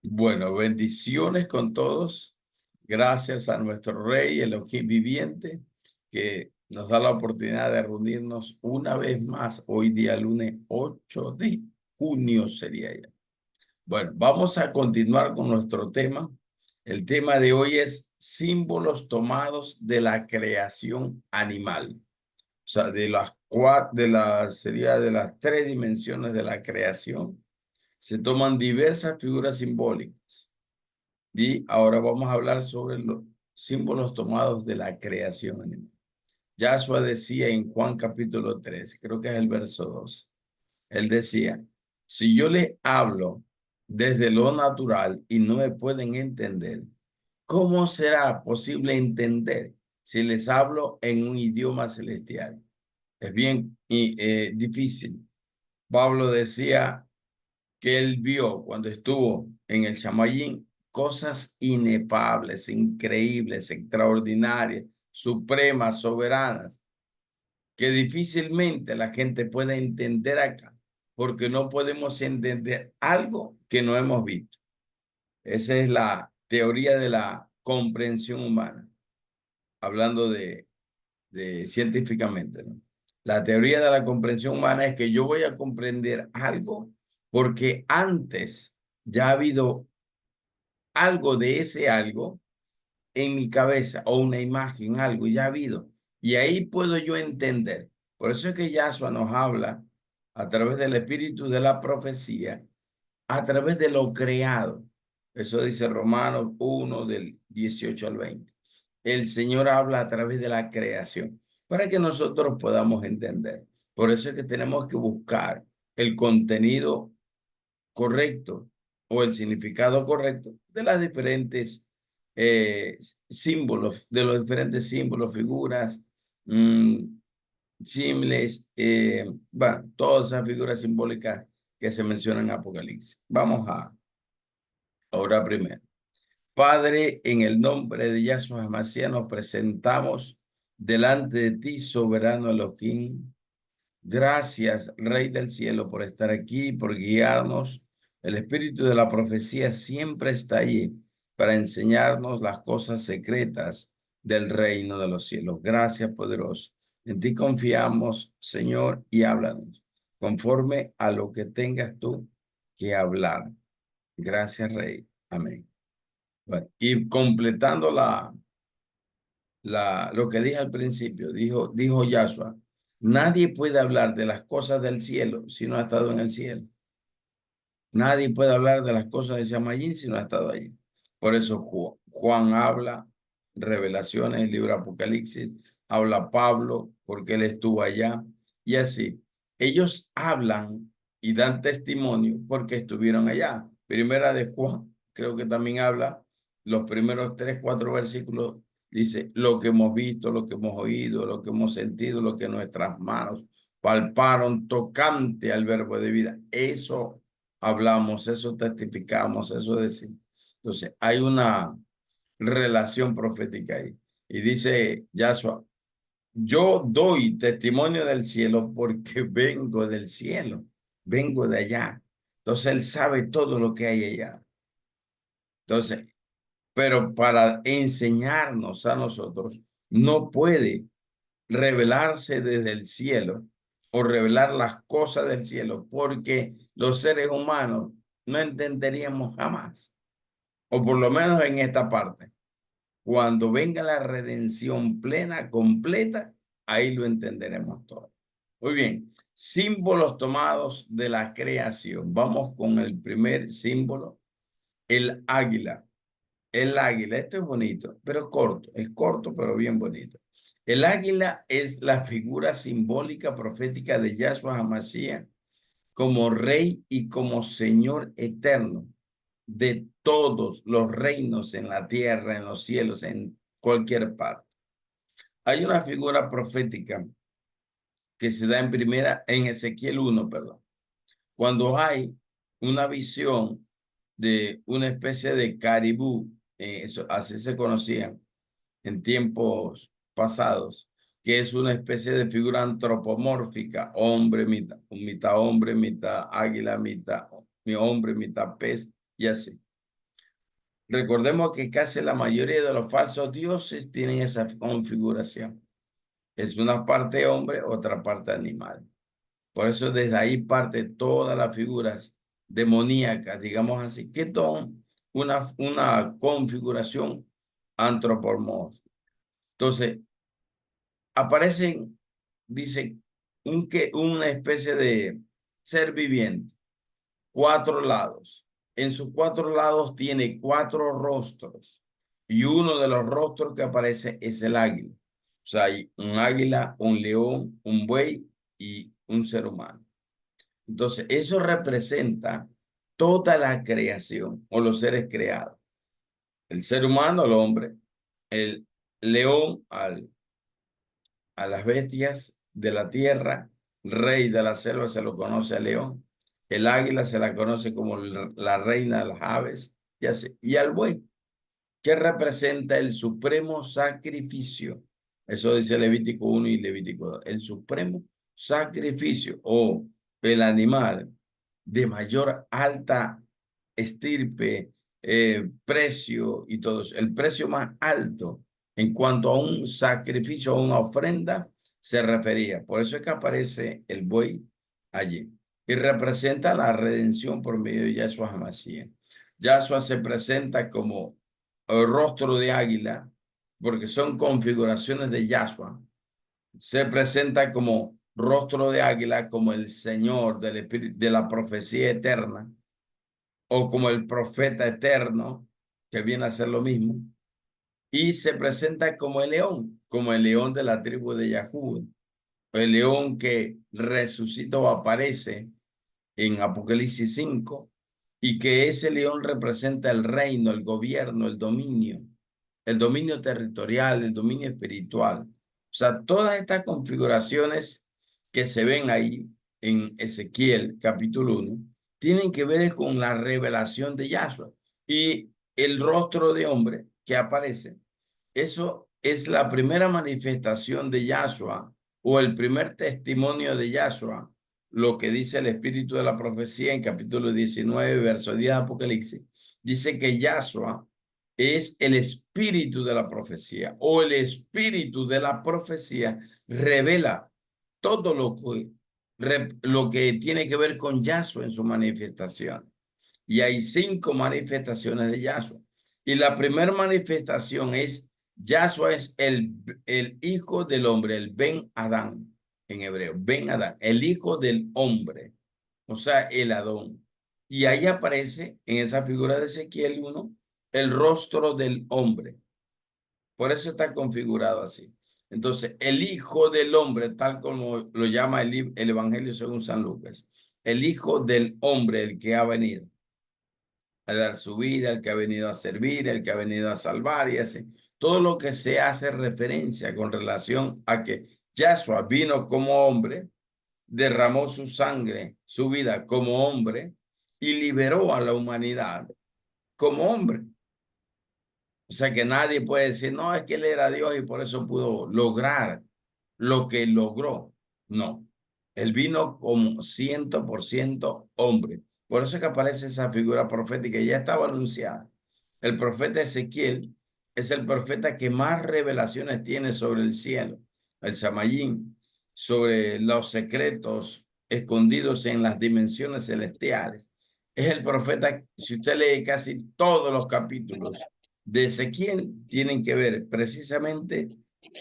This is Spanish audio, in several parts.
Bueno, bendiciones con todos. Gracias a nuestro Rey Elohim viviente que nos da la oportunidad de reunirnos una vez más hoy día lunes 8 de junio sería ya. Bueno, vamos a continuar con nuestro tema. El tema de hoy es símbolos tomados de la creación animal. O sea, sería de las tres dimensiones de la creación, se toman diversas figuras simbólicas. Y ahora vamos a hablar sobre los símbolos tomados de la creación animal. Yahshua decía en Juan capítulo 3, creo que es el verso 2, él decía, si yo les hablo desde lo natural y no me pueden entender, ¿cómo será posible entender si les hablo en un idioma celestial? Es bien difícil. Pablo decía que él vio cuando estuvo en el Shamayín, cosas inefables, increíbles, extraordinarias, supremas, soberanas, que difícilmente la gente puede entender acá, porque no podemos entender algo que no hemos visto. Esa es la teoría de la comprensión humana, hablando de científicamente, ¿no? La teoría de la comprensión humana es que yo voy a comprender algo porque antes ya ha habido algo de ese algo en mi cabeza o una imagen, algo ya ha habido. Y ahí puedo yo entender. Por eso es que Yahshua nos habla a través del espíritu de la profecía, a través de lo creado. Eso dice Romanos 1 del 18 al 20. El Señor habla a través de la creación para que nosotros podamos entender. Por eso es que tenemos que buscar el contenido correcto o el significado correcto de las diferentes eh, símbolos, de los diferentes símbolos, figuras, mm, símiles, bueno, todas esas figuras simbólicas que se mencionan en Apocalipsis. Vamos a orar primero. Padre, en el nombre de Yahshua HaMashiach nos presentamos delante de ti, soberano Elohim. Gracias, Rey del Cielo, por estar aquí, por guiarnos. El espíritu de la profecía siempre está allí para enseñarnos las cosas secretas del reino de los cielos. Gracias, poderoso. En ti confiamos, Señor, y háblanos conforme a lo que tengas tú que hablar. Gracias, Rey. Amén. Bueno, y completando lo que dije al principio, dijo Yahshua, nadie puede hablar de las cosas del cielo si no ha estado en el cielo. Nadie puede hablar de las cosas de Shamayín si no ha estado allí. Por eso Juan habla, revelaciones, el libro Apocalipsis, habla Pablo, porque él estuvo allá, y así. Ellos hablan y dan testimonio porque estuvieron allá. Primera de Juan, creo que también habla, los primeros 3, 4 versículos, dice, lo que hemos visto, lo que hemos oído, lo que hemos sentido, lo que nuestras manos palparon tocante al verbo de vida. Eso hablamos, eso testificamos, eso decimos. Entonces, hay una relación profética ahí. Y dice Yahshua, yo doy testimonio del cielo porque vengo del cielo, vengo de allá. Entonces, él sabe todo lo que hay allá. Entonces, pero para enseñarnos a nosotros, no puede revelarse desde el cielo o revelar las cosas del cielo, porque los seres humanos no entenderíamos jamás, o por lo menos en esta parte. Cuando venga la redención plena, completa, ahí lo entenderemos todo. Muy bien, símbolos tomados de la creación. Vamos con el primer símbolo, el águila. El águila, esto es bonito, pero corto, es corto, pero bien bonito. El águila es la figura simbólica profética de Yahshua HaMashiach como rey y como señor eterno de todos los reinos en la tierra, en los cielos, en cualquier parte. Hay una figura profética que se da en Ezequiel 1, perdón, cuando hay una visión de una especie de caribú, eso, así se conocían en tiempos pasados, que es una especie de figura antropomórfica, mitad hombre, mitad águila, mitad hombre, mitad pez, y así. Recordemos que casi la mayoría de los falsos dioses tienen esa configuración. Es una parte hombre, otra parte animal. Por eso desde ahí parte todas las figuras demoníacas, digamos así, que son una configuración antropomorfa. Entonces, aparecen, dice, una especie de ser viviente, cuatro lados. En sus cuatro lados tiene cuatro rostros y uno de los rostros que aparece es el águila. O sea, hay un águila, un león, un buey y un ser humano. Entonces, eso representa toda la creación o los seres creados. El ser humano, el hombre, el león a las bestias de la tierra, rey de la selva se lo conoce al león, el águila se la conoce como la reina de las aves, y así, y al buey, que representa el supremo sacrificio. Eso dice Levítico 1 y Levítico 2. El supremo sacrificio o el animal de mayor alta estirpe, precio y todo eso. El precio más alto en cuanto a un sacrificio o una ofrenda se refería. Por eso es que aparece el buey allí y representa la redención por medio de Yahshua HaMashiach. Yahshua se presenta como el rostro de águila, porque son configuraciones de Yahshua. Se presenta como rostro de águila, como el Señor del Espíritu, de la profecía eterna, o como el profeta eterno, que viene a ser lo mismo. Y se presenta como el león de la tribu de Yahud, el león que resucita o aparece en Apocalipsis 5, y que ese león representa el reino, el gobierno, el dominio territorial, el dominio espiritual. O sea, todas estas configuraciones que se ven ahí en Ezequiel capítulo 1 tienen que ver con la revelación de Yahshua y el rostro de hombre que aparece. Eso es la primera manifestación de Yahshua o el primer testimonio de Yahshua, lo que dice el espíritu de la profecía en capítulo 19, verso 10 de Apocalipsis. Dice que Yahshua es el espíritu de la profecía o el espíritu de la profecía revela todo lo que tiene que ver con Yahshua en su manifestación. Y hay 5 manifestaciones de Yahshua. Y la primera manifestación es, Yahshua es el hijo del hombre, el Ben Adán en hebreo, Ben Adán, el hijo del hombre, o sea, el Adón. Y ahí aparece en esa figura de Ezequiel 1 el rostro del hombre. Por eso está configurado así. Entonces, el hijo del hombre, tal como lo llama el Evangelio según San Lucas, el hijo del hombre, el que ha venido a dar su vida, el que ha venido a servir, el que ha venido a salvar y así. Todo lo que se hace referencia con relación a que Yahshua vino como hombre, derramó su sangre, su vida como hombre y liberó a la humanidad como hombre. O sea que nadie puede decir, no, es que él era Dios y por eso pudo lograr lo que logró. No, él vino como 100% hombre. Por eso es que aparece esa figura profética y ya estaba anunciada. El profeta Ezequiel es el profeta que más revelaciones tiene sobre el cielo, el Samayín, sobre los secretos escondidos en las dimensiones celestiales. Es el profeta, si usted lee casi todos los capítulos de Ezequiel, tienen que ver precisamente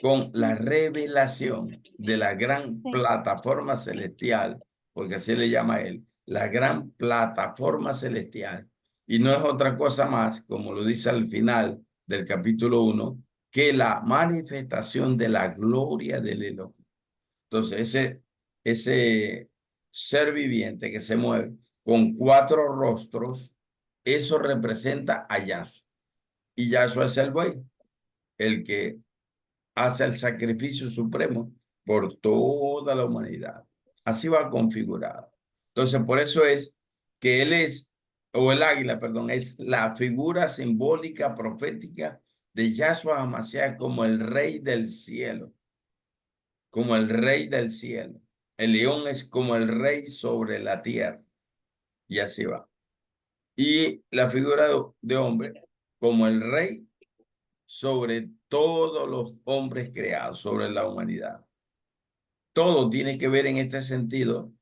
con la revelación de la gran Sí. plataforma celestial, porque así le llama él, la gran plataforma celestial. Y no es otra cosa más, como lo dice al final del capítulo 1, que la manifestación de la gloria del Elohim. Entonces, ese ser viviente que se mueve con 4 rostros, eso representa a Yahshua. Y Yahshua es el buey, el que hace el sacrificio supremo por toda la humanidad. Así va configurado. Entonces, por eso es que él es, o el águila, perdón, es la figura simbólica profética de Yahshua HaMashiach como el rey del cielo, como el rey del cielo. El león es como el rey sobre la tierra. Y así va. Y la figura de hombre como el rey sobre todos los hombres creados, sobre la humanidad. Todo tiene que ver en este sentido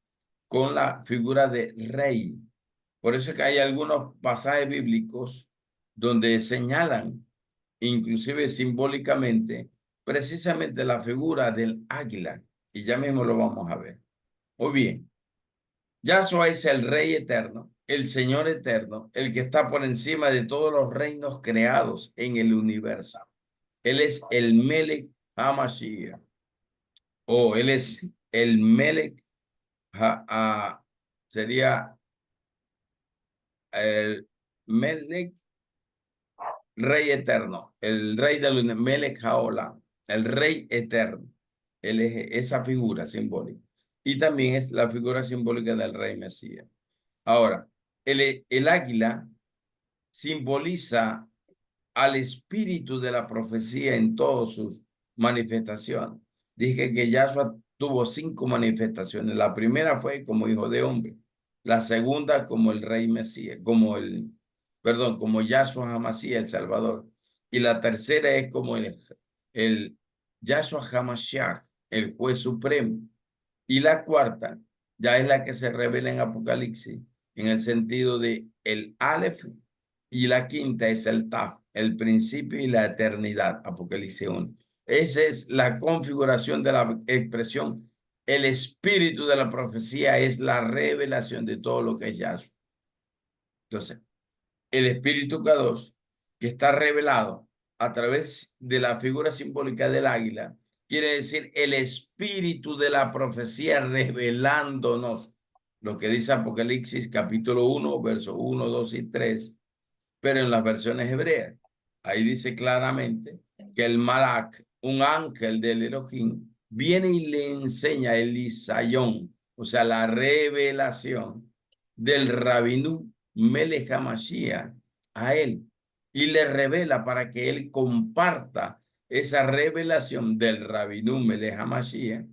con la figura de rey. Por eso es que hay algunos pasajes bíblicos donde señalan, inclusive simbólicamente, precisamente la figura del águila. Y ya mismo lo vamos a ver. Muy bien. Yahshua es el Rey eterno, el Señor eterno, el que está por encima de todos los reinos creados en el universo. Él es el Melech HaMashiach, o él es el Melech, sería el Melech, Rey eterno, el Rey del universo, Melech HaOlam, el Rey eterno. Él es esa figura simbólica. Y también es la figura simbólica del Rey Mesías. Ahora, el águila simboliza al espíritu de la profecía en todas sus manifestaciones. Dije que Yahshua tuvo 5 manifestaciones. La primera fue como hijo de hombre. La segunda como el rey Mesías, como Yahshua HaMashiach, el Salvador. Y la tercera es como el Yahshua HaMashiach, el juez supremo. Y la cuarta ya es la que se revela en Apocalipsis, en el sentido de el Aleph, y la quinta es el Taf, el principio y la eternidad, Apocalipsis 1. Esa es la configuración de la expresión. El espíritu de la profecía es la revelación de todo lo que es Yahshua. Entonces, el espíritu Kadosh, que está revelado a través de la figura simbólica del águila, quiere decir el espíritu de la profecía revelándonos lo que dice Apocalipsis capítulo 1, versos 1, 2 y 3, pero en las versiones hebreas. Ahí dice claramente que el Malak, un ángel del Elohim, viene y le enseña el Isayón, o sea, la revelación del Rabinú Melech HaMashiach a él, y le revela para que él comparta esa revelación del Rabinú Melech HaMashiach,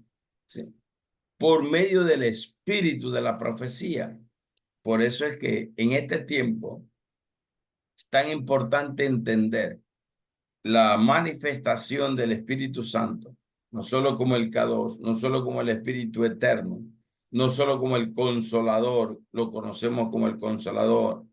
¿sí?, por medio del espíritu de la profecía. Por eso es que en este tiempo es tan importante entender la manifestación del Espíritu Santo, no solo como el Kadosh, no solo como el Espíritu Eterno, no solo como el Consolador, lo conocemos como el Consolador,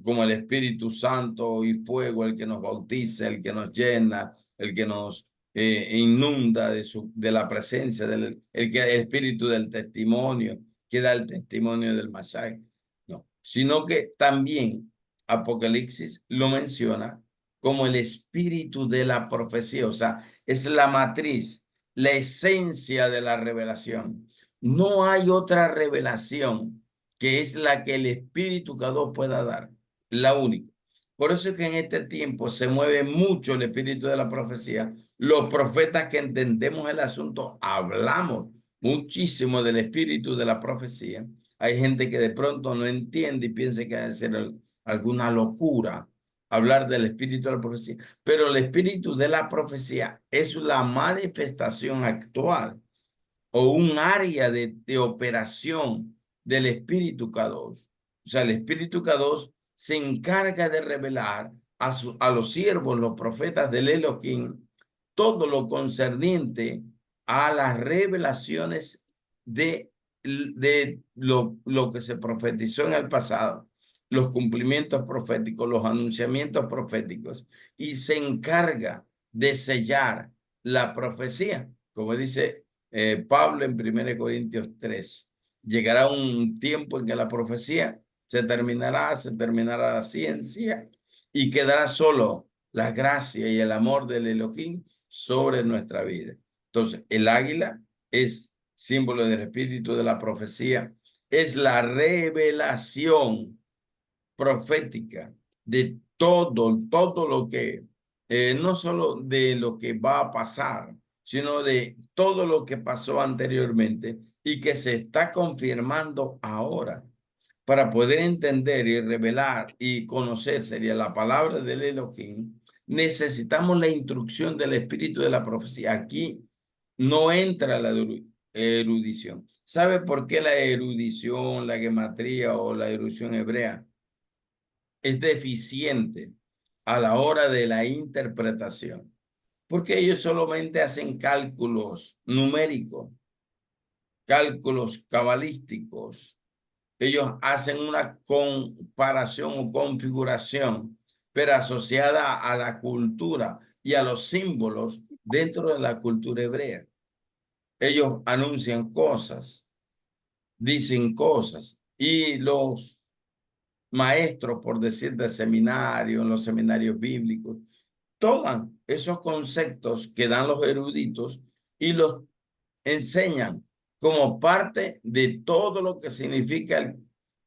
como el Espíritu Santo y fuego, el que nos bautiza, el que nos llena, el que nos inunda de la presencia, el Espíritu del testimonio, que da el testimonio del Mashiach. No, sino que también Apocalipsis lo menciona como el espíritu de la profecía, o sea, es la matriz, la esencia de la revelación. No hay otra revelación que es la que el Espíritu Kadosh pueda dar, la única. Por eso es que en este tiempo se mueve mucho el espíritu de la profecía. Los profetas que entendemos el asunto hablamos muchísimo del espíritu de la profecía. Hay gente que de pronto no entiende y piensa que debe ser alguna locura hablar del espíritu de la profecía, pero el espíritu de la profecía es la manifestación actual o un área de operación del espíritu Kadosh. O sea, el espíritu Kadosh se encarga de revelar a los siervos, los profetas del Elohim, todo lo concerniente a las revelaciones de lo que se profetizó en el pasado, los cumplimientos proféticos, los anunciamientos proféticos, y se encarga de sellar la profecía, como dice Pablo en 1 Corintios 3. Llegará un tiempo en que la profecía se terminará la ciencia y quedará solo la gracia y el amor del Elohim sobre nuestra vida. Entonces, el águila es símbolo del espíritu de la profecía, es la revelación profética de todo lo que, no solo de lo que va a pasar, sino de todo lo que pasó anteriormente y que se está confirmando ahora. Para poder entender y revelar y conocer, sería la palabra del Elohim, necesitamos la instrucción del espíritu de la profecía. Aquí no entra la erudición. ¿Sabe por qué la erudición, la gematría o la erudición hebrea es deficiente? a la hora de la interpretación, porque ellos solamente hacen cálculos numéricos, cálculos cabalísticos. Ellos hacen una comparación o configuración, pero asociada a la cultura y a los símbolos dentro de la cultura hebrea. Ellos anuncian cosas, dicen cosas, y los maestros, por decir, de seminario, en los seminarios bíblicos, toman esos conceptos que dan los eruditos y los enseñan como parte de todo lo que significa la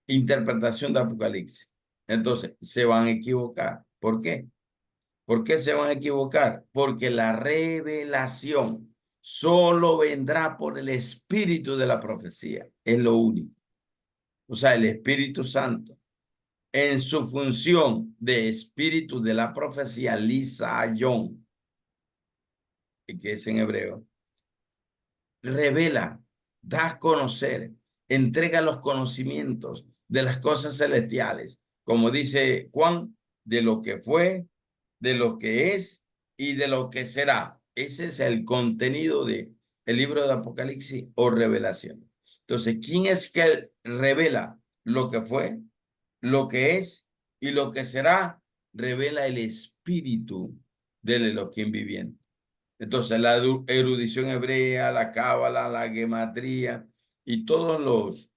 interpretación de Apocalipsis. Entonces, se van a equivocar. ¿Por qué? ¿Por qué se van a equivocar? Porque la revelación solo vendrá por el espíritu de la profecía. Es lo único. O sea, el Espíritu Santo, en su función de espíritu de la profecía, Lisayón, que es en hebreo, revela, da a conocer, entrega los conocimientos de las cosas celestiales, como dice Juan, de lo que fue, de lo que es y de lo que será. Ese es el contenido de el libro de Apocalipsis o Revelación. Entonces, ¿quién es que revela lo que fue, lo que es y lo que será? Revela el espíritu del Elohim viviente. Entonces, la erudición hebrea, la cábala, la gematría y todos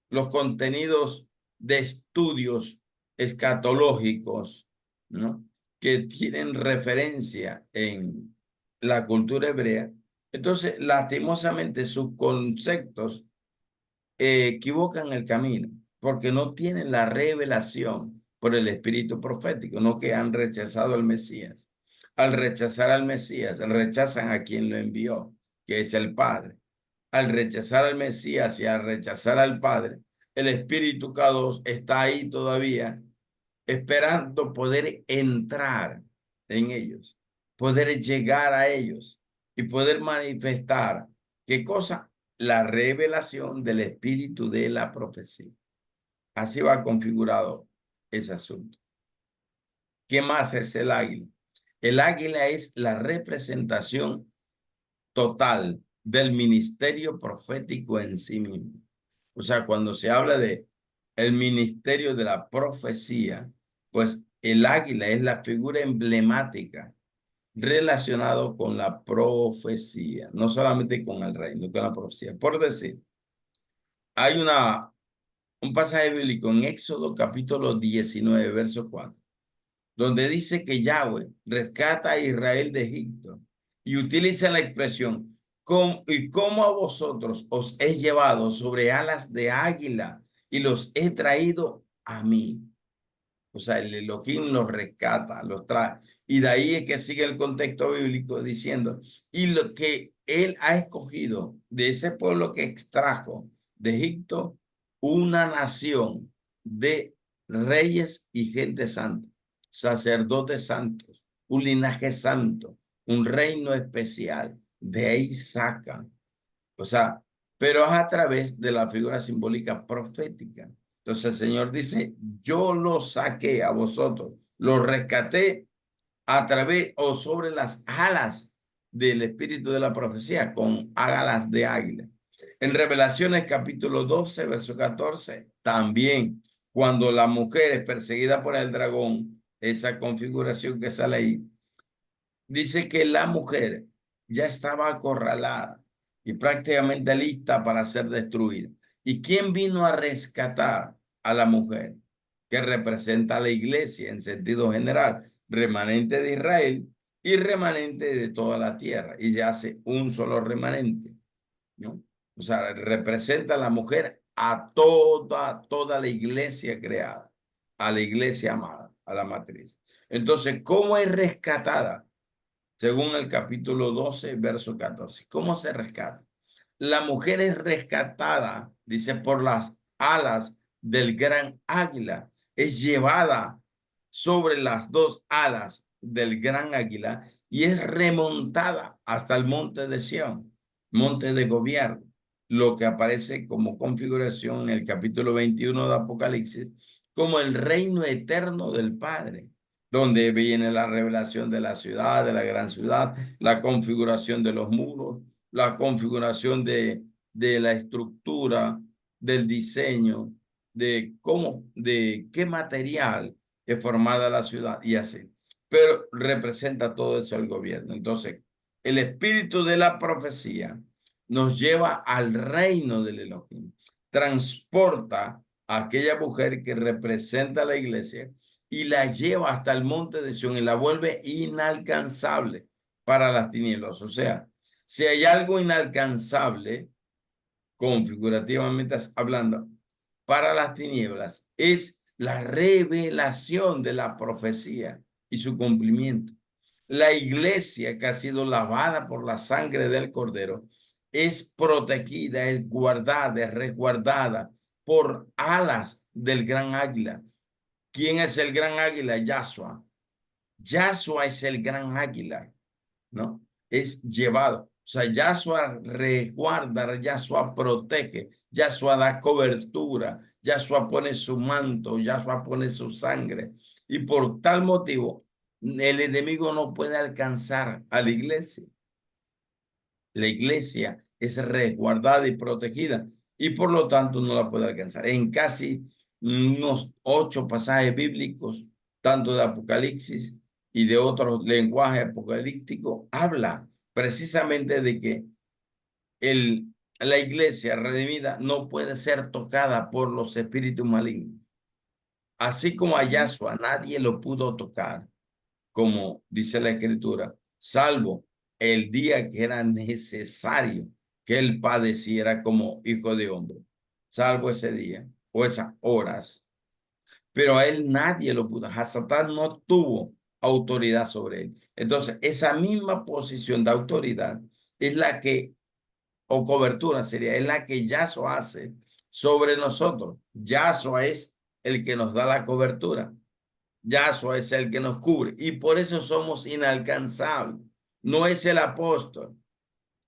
los contenidos de estudios escatológicos, ¿no?, que tienen referencia en la cultura hebrea. Entonces, lastimosamente, sus conceptos equivocan el camino porque no tienen la revelación por el espíritu profético, no, que han rechazado al Mesías. Al rechazar al Mesías, rechazan a quien lo envió, que es el Padre. Al rechazar al Mesías y al rechazar al Padre, el Espíritu K2 está ahí todavía esperando poder entrar en ellos, poder llegar a ellos y poder manifestar, ¿qué cosa? La revelación del espíritu de la profecía. Así va configurado ese asunto. ¿Qué más es el águila? El águila es la representación total del ministerio profético en sí mismo. O sea, cuando se habla de el ministerio de la profecía, pues el águila es la figura emblemática relacionado con la profecía, no solamente con el reino, con la profecía. Por decir, hay un pasaje bíblico en Éxodo capítulo 19, verso 4, donde dice que Yahweh rescata a Israel de Egipto y utiliza la expresión, y como a vosotros os he llevado sobre alas de águila y los he traído a mí. O sea, el Elohim los rescata, los trae. Y de ahí es que sigue el contexto bíblico diciendo, y lo que él ha escogido de ese pueblo que extrajo de Egipto, una nación de reyes y gente santa, sacerdotes santos, un linaje santo, un reino especial. De ahí saca. O sea, pero es a través de la figura simbólica profética. Entonces el Señor dice, yo los saqué a vosotros, los rescaté a través o sobre las alas del espíritu de la profecía, con alas de águila. En Revelaciones capítulo 12, verso 14, también cuando la mujer es perseguida por el dragón, esa configuración que sale ahí, dice que la mujer ya estaba acorralada y prácticamente lista para ser destruida. ¿Y quién vino a rescatar a la mujer? Que representa a la iglesia en sentido general, remanente de Israel y remanente de toda la tierra. Y ya hace un solo remanente, ¿no? O sea, representa a la mujer a toda la iglesia creada, a la iglesia amada, a la matriz. Entonces, ¿cómo es rescatada? Según el capítulo 12, verso 14. ¿Cómo se rescata? La mujer es rescatada, dice, por las alas del gran águila. Es llevada sobre las dos alas del gran águila y es remontada hasta el monte de Sión, monte de gobierno, lo que aparece como configuración en el capítulo 21 de Apocalipsis, como el reino eterno del Padre. donde viene la revelación de la ciudad, de la gran ciudad, la configuración de los muros, la configuración de la estructura, del diseño, de cómo, de qué material es formada la ciudad y así. Pero representa todo eso el gobierno. Entonces, el espíritu de la profecía nos lleva al reino del Elohim, transporta a aquella mujer que representa a la iglesia y la lleva hasta el monte de Sión y la vuelve inalcanzable para las tinieblas. O sea, si hay algo inalcanzable, configurativamente hablando, para las tinieblas, es la revelación de la profecía y su cumplimiento. La iglesia que ha sido lavada por la sangre del Cordero es protegida, es guardada, es resguardada por alas del gran águila. ¿Quién es el gran águila? Yahshua. Yahshua es el gran águila, ¿no? Es llevado. O sea, Yahshua resguarda, Yahshua protege, Yahshua da cobertura, Yahshua pone su manto, Yahshua pone su sangre. Y por tal motivo, el enemigo no puede alcanzar a la iglesia. La iglesia es resguardada y protegida y por lo tanto no la puede alcanzar. En casi unos 8 pasajes bíblicos, tanto de Apocalipsis y de otros lenguajes apocalípticos, habla precisamente de que la iglesia redimida no puede ser tocada por los espíritus malignos. Así como a Yahshua nadie lo pudo tocar, como dice la escritura, salvo el día que era necesario que él padeciera como hijo de hombre, salvo ese día o esas horas. Pero a él nadie lo pudo, a Satán no tuvo autoridad sobre él. Entonces, esa misma posición de autoridad es la que, o cobertura sería, es la que Yahshua hace sobre nosotros. Yahshua es el que nos da la cobertura. Yahshua es el que nos cubre y por eso somos inalcanzables. No es el apóstol.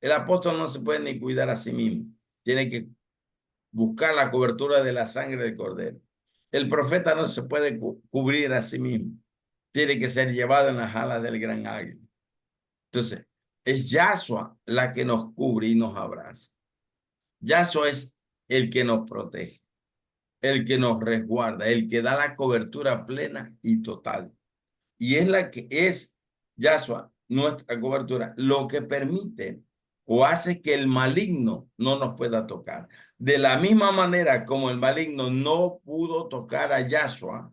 El apóstol no se puede ni cuidar a sí mismo. Tiene que buscar la cobertura de la sangre del Cordero. El profeta no se puede cubrir a sí mismo. Tiene que ser llevado en las alas del gran águila. Entonces, es Yahshua la que nos cubre y nos abraza. Yahshua es el que nos protege, el que nos resguarda, el que da la cobertura plena y total. Y es la que es Yahshua, nuestra cobertura, lo que permite o hace que el maligno no nos pueda tocar. De la misma manera como el maligno no pudo tocar a Yahshua,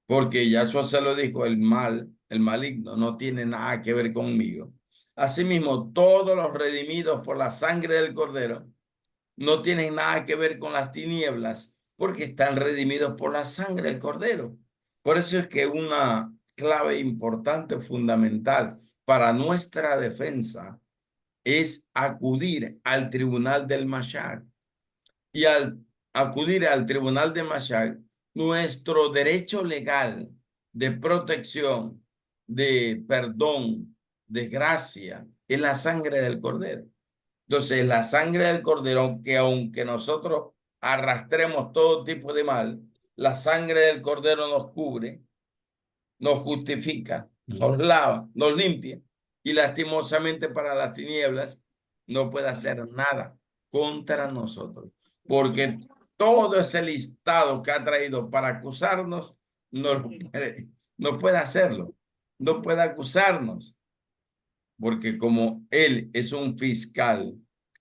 porque Yahshua se lo dijo, el mal, el maligno no tiene nada que ver conmigo. Asimismo, todos los redimidos por la sangre del Cordero no tienen nada que ver con las tinieblas, porque están redimidos por la sangre del Cordero. Por eso es que una clave importante, fundamental para nuestra defensa es acudir al tribunal del Mashiach. Y al acudir al tribunal de Mashiach, nuestro derecho legal de protección, de perdón, de gracia, es la sangre del Cordero. Entonces, la sangre del Cordero, que aunque nosotros arrastremos todo tipo de mal, la sangre del Cordero nos cubre, nos justifica, nos lava, nos limpia. Y lastimosamente para las tinieblas no puede hacer nada contra nosotros. Porque todo ese listado que ha traído para acusarnos, no puede hacerlo. No puede acusarnos porque como él es un fiscal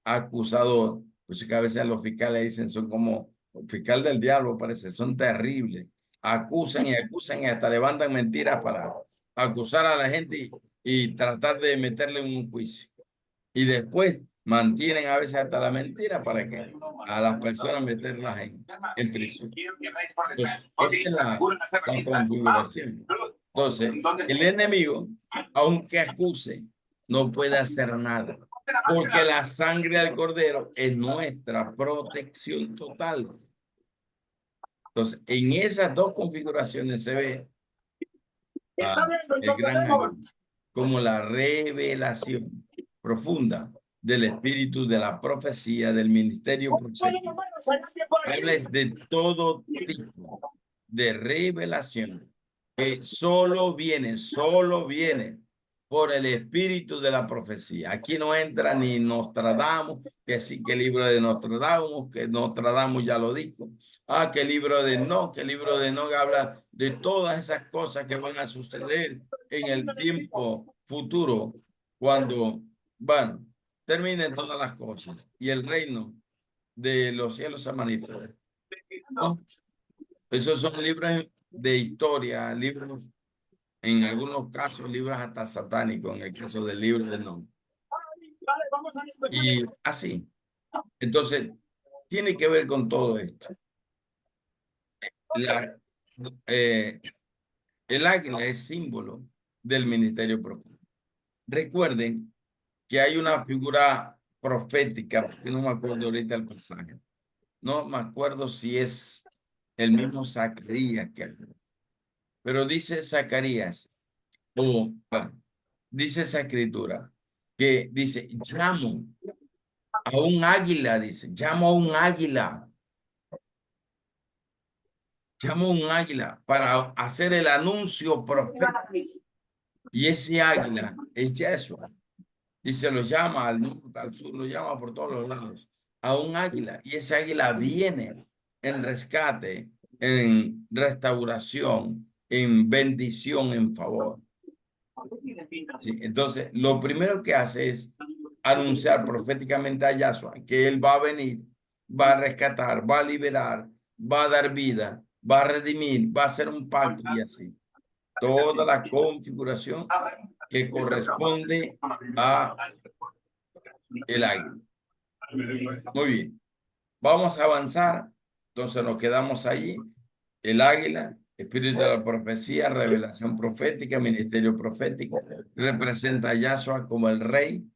acusador, pues que a veces los fiscales dicen son como fiscal del diablo, parece, son terribles. Acusan y acusan y hasta levantan mentiras para acusar a la gente y tratar de meterle en un juicio. Y después mantienen a veces hasta la mentira para que a las personas meterlas en prisión. Entonces, esa es la configuración. Entonces, el enemigo, aunque acuse, no puede hacer nada, porque la sangre del Cordero es nuestra protección total. Entonces, en esas dos configuraciones se ve el gran águila como la revelación profunda del espíritu de la profecía, del ministerio profético. Habla de todo tipo de revelación que solo viene por el espíritu de la profecía. Aquí no entra ni Nostradamus, que sí, que el libro de Nostradamus, que Nostradamus ya lo dijo. Ah, que el libro de No, que el libro de No habla de todas esas cosas que van a suceder en el tiempo futuro, cuando, bueno, terminen todas las cosas y el reino de los cielos se manifiesta. ¿No? Esos son libros de historia, libros, en algunos casos, libros hasta satánicos, en el caso del libro de No. Y así. Entonces, tiene que ver con todo esto. La, eh, el águila es símbolo del ministerio profético. Recuerden que hay una figura profética, que no me acuerdo ahorita el pasaje. No me acuerdo si es el mismo Zacarías, pero dice Zacarías, o bueno, dice esa escritura, que dice, llamo a un águila, dice, llamo a un águila para hacer el anuncio profético. Y ese águila es Yeshua. Y se lo llama al norte, al sur, lo llama por todos los lados, a un águila. Y ese águila viene en rescate, en restauración, en bendición, en favor. Sí, entonces, lo primero que hace es anunciar proféticamente a Yahshua que él va a venir, va a rescatar, va a liberar, va a dar vida, va a redimir, va a hacer un pacto y así. Toda la configuración que corresponde a el águila. Muy bien. Vamos a avanzar. Entonces nos quedamos allí. El águila, espíritu de la profecía, revelación profética, ministerio profético, representa a Yahshua como el rey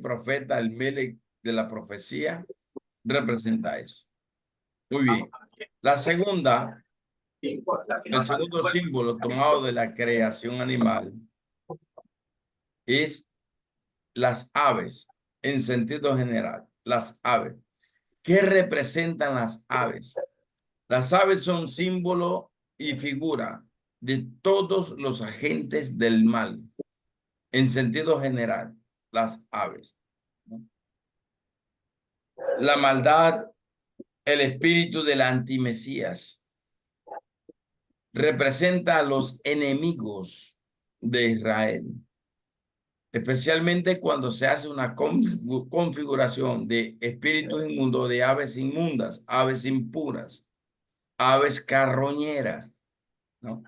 profeta, el melech de la profecía, representa eso. Muy bien. La segunda, el segundo símbolo tomado de la creación animal es las aves, en sentido general, las aves. ¿Qué representan las aves? Las aves son símbolo y figura de todos los agentes del mal, en sentido general, las aves. La maldad, el espíritu del antimesías, representa a los enemigos de Israel, especialmente cuando se hace una configuración de espíritus inmundos, de aves inmundas, aves impuras, aves carroñeras, ¿no?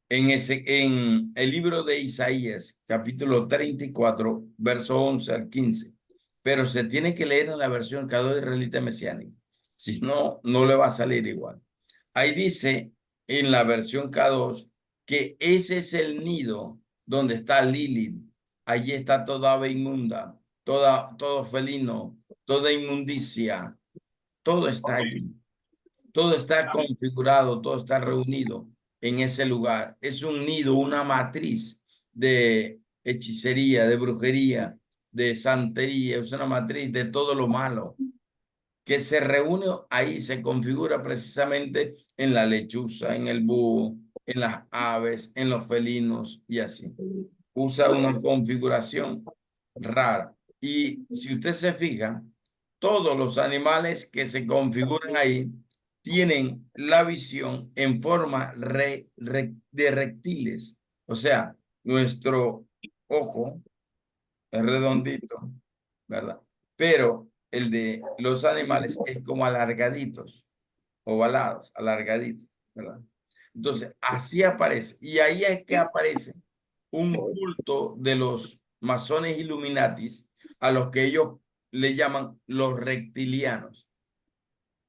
En el libro de Isaías, capítulo 34, verso 11 al 15, pero se tiene que leer en la versión cada israelita mesiánica, si no, no le va a salir igual. Ahí dice en la versión K2 que ese es el nido donde está Lilith. Allí está toda ave inmunda, todo felino, toda inmundicia, todo está allí. Todo está configurado, todo está reunido en ese lugar. Es un nido, una matriz de hechicería, de brujería, de santería, es una matriz de todo lo malo que se reúne ahí, se configura precisamente en la lechuza, en el búho, en las aves, en los felinos y así. Usa una configuración rara. Y si usted se fija, todos los animales que se configuran ahí tienen la visión en forma de reptiles. O sea, nuestro ojo es redondito, ¿verdad? Pero el de los animales es como alargaditos, ovalados, alargaditos, ¿verdad? Entonces, así aparece. Y ahí es que aparece un culto de los masones Illuminatis, a los que ellos le llaman los reptilianos.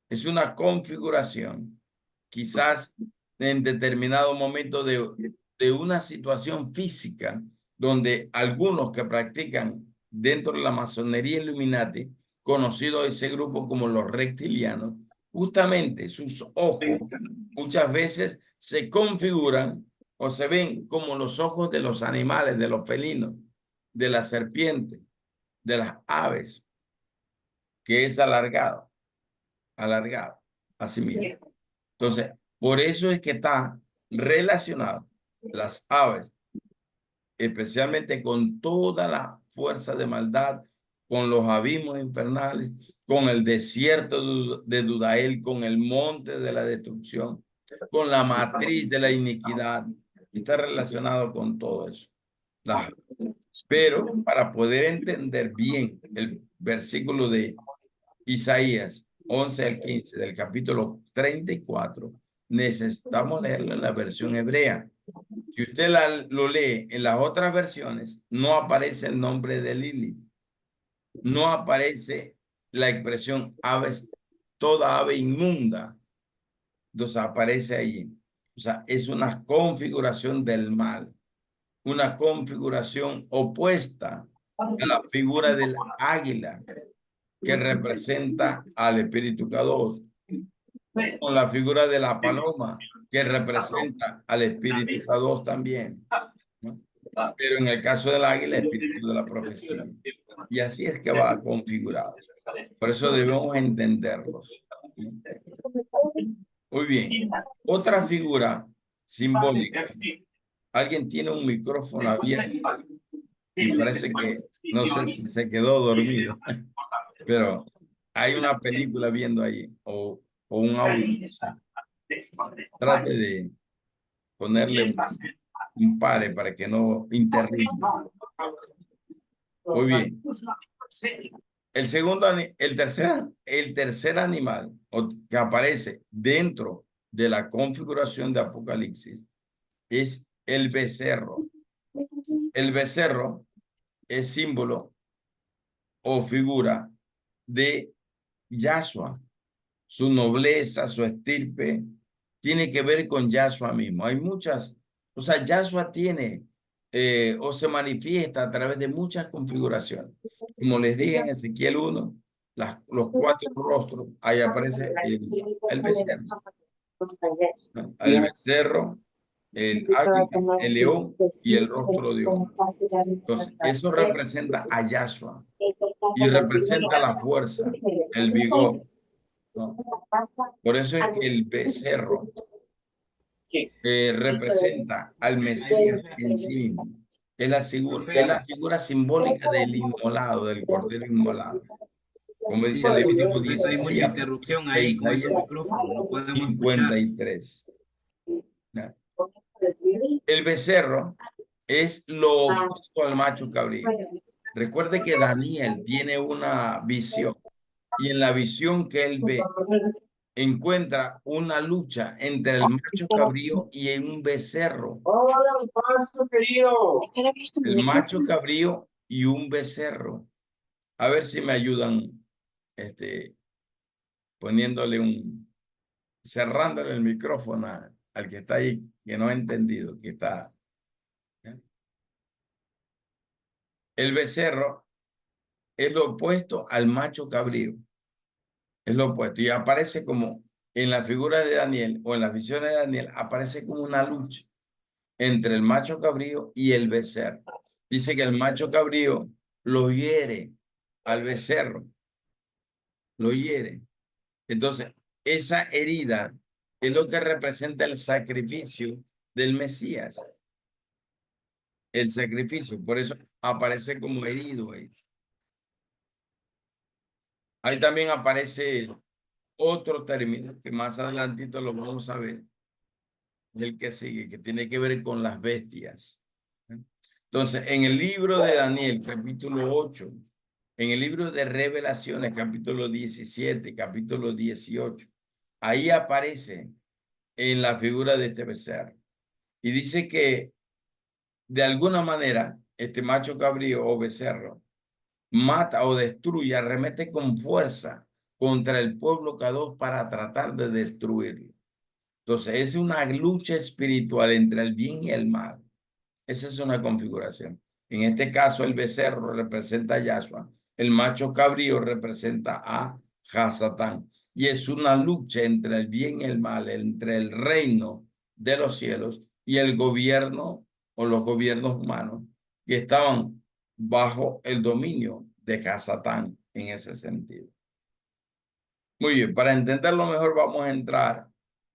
Es una configuración, quizás en determinado momento de una situación física, donde algunos que practican dentro de la masonería Illuminati, conocido ese grupo como los reptilianos, justamente sus ojos muchas veces se configuran o se ven como los ojos de los animales, de los felinos, de la serpiente, de las aves, que es alargado, así mismo. Entonces, por eso es que está relacionado las aves, especialmente con toda la fuerza de maldad, con los abismos infernales, con el desierto de Dudael, con el monte de la destrucción, con la matriz de la iniquidad. Está relacionado con todo eso. Pero para poder entender bien el versículo de Isaías 11 al 15 del capítulo 34, necesitamos leerlo en la versión hebrea. Si usted lo lee en las otras versiones, no aparece el nombre de Lili, no aparece la expresión aves, toda ave inmunda, entonces aparece ahí. O sea, es una configuración del mal, una configuración opuesta a la figura del águila que representa al espíritu K2, con la figura de la paloma que representa al espíritu K2 también, ¿no? Pero en el caso del águila, el espíritu de la profecía. Y así es que va configurado. Por eso debemos entenderlos. Muy bien. Otra figura simbólica. Alguien tiene un micrófono abierto y parece que, no sé si se quedó dormido, pero hay una película viendo ahí o un audio. Trate de ponerle un pare para que no interrumpa. Muy bien. El tercer animal que aparece dentro de la configuración de Apocalipsis es el becerro. El becerro es símbolo o figura de Yahshua. Su nobleza, su estirpe, tiene que ver con Yahshua mismo. Hay muchas, o sea, Yahshua tiene o se manifiesta a través de muchas configuraciones. Como les dije en Ezequiel 1, los cuatro rostros, ahí aparece el becerro, ¿no? El becerro, el águila, el león y el rostro de hombre. Entonces, eso representa a Yahshua y representa la fuerza, el vigor, ¿no? Por eso es que el becerro representa al Mesías en sí mismo. Es la Profeta, figura simbólica del inmolado, del cordero inmolado. Como dice disculpe, Levítico profeta, hay 16 mucha interrupción e ahí con ese Isaías micrófono, no podemos escuchar. 53. ¿Ya? El becerro es lo opuesto al macho cabrío. Recuerde que Daniel tiene una visión y en la visión que él ve encuentra una lucha entre el macho cabrío y un becerro. Hola, mi pasto querido. El macho cabrío y un becerro. A ver si me ayudan poniéndole cerrándole el micrófono al que está ahí, que no ha entendido, que está. ¿Ya? El becerro es lo opuesto al macho cabrío. Es lo opuesto. Y aparece como en la figura de Daniel o en las visiones de Daniel, aparece como una lucha entre el macho cabrío y el becerro. Dice que el macho cabrío lo hiere al becerro, lo hiere. Entonces, esa herida es lo que representa el sacrificio del Mesías. El sacrificio, por eso aparece como herido ahí. Ahí también aparece otro término que más adelantito lo vamos a ver, el que sigue, que tiene que ver con las bestias. Entonces, en el libro de Daniel, capítulo 8, en el libro de Revelaciones, capítulo 17, capítulo 18, ahí aparece en la figura de este becerro. Y dice que de alguna manera este macho cabrío o becerro mata o destruye, arremete con fuerza contra el pueblo K2 para tratar de destruirlo. Entonces, es una lucha espiritual entre el bien y el mal. Esa es una configuración. En este caso, el becerro representa a Yahshua. El macho cabrío representa a Hasatán. Y es una lucha entre el bien y el mal, entre el reino de los cielos y el gobierno o los gobiernos humanos que estaban bajo el dominio de Hasatán en ese sentido. Muy bien, para entenderlo mejor vamos a entrar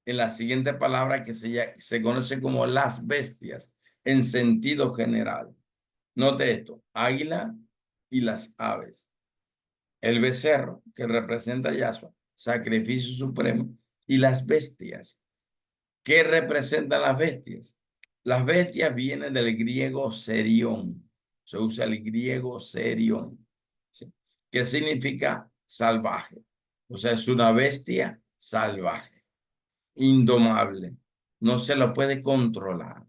en la siguiente palabra que se conoce como las bestias en sentido general. Note esto, águila y las aves. El becerro, que representa a Yahshua, sacrificio supremo, y las bestias. ¿Qué representan las bestias? Las bestias vienen del griego serión. Se usa el griego serión, ¿sí? ¿Qué significa salvaje? O sea, es una bestia salvaje, indomable. No se lo puede controlar.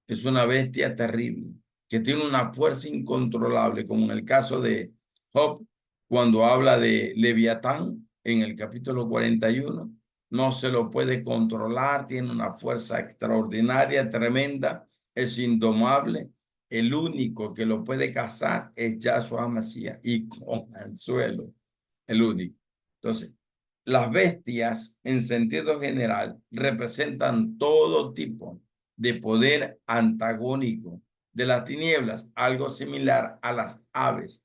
Es una bestia terrible, que tiene una fuerza incontrolable, como en el caso de Job, cuando habla de Leviatán en el capítulo 41. No se lo puede controlar, tiene una fuerza extraordinaria, tremenda, es indomable. El único que lo puede cazar es Yahshua Mashiach, y con anzuelo, el único. Entonces, las bestias en sentido general representan todo tipo de poder antagónico de las tinieblas, algo similar a las aves,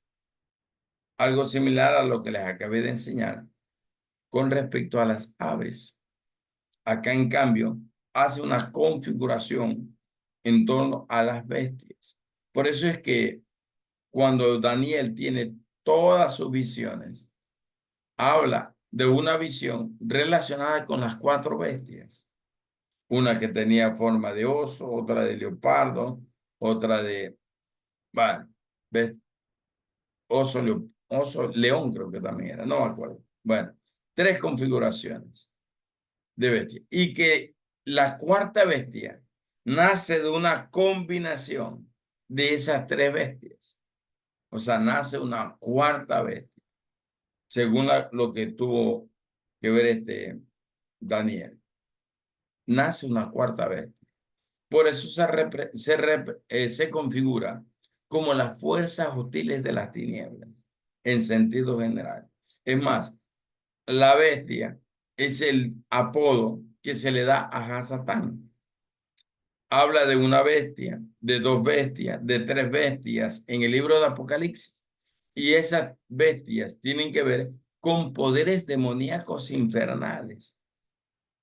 algo similar a lo que les acabé de enseñar con respecto a las aves. Acá, en cambio, hace una configuración en torno a las bestias. Por eso es que cuando Daniel tiene todas sus visiones, habla de una visión relacionada con las 4 bestias. Una que tenía forma de oso, otra de leopardo, otra de, bueno, oso, león creo que también era, no me acuerdo. Bueno, 3 configuraciones de bestia. Y que la 4ª bestia nace de una combinación de esas 3 bestias. O sea, nace una 4ª bestia, según lo que tuvo que ver Daniel. Nace una 4ª bestia. Por eso se configura como las fuerzas hostiles de las tinieblas, en sentido general. Es más, la bestia es el apodo que se le da a Hasatán. Habla de una bestia, de 2 bestias, de 3 bestias en el libro de Apocalipsis. Y esas bestias tienen que ver con poderes demoníacos infernales.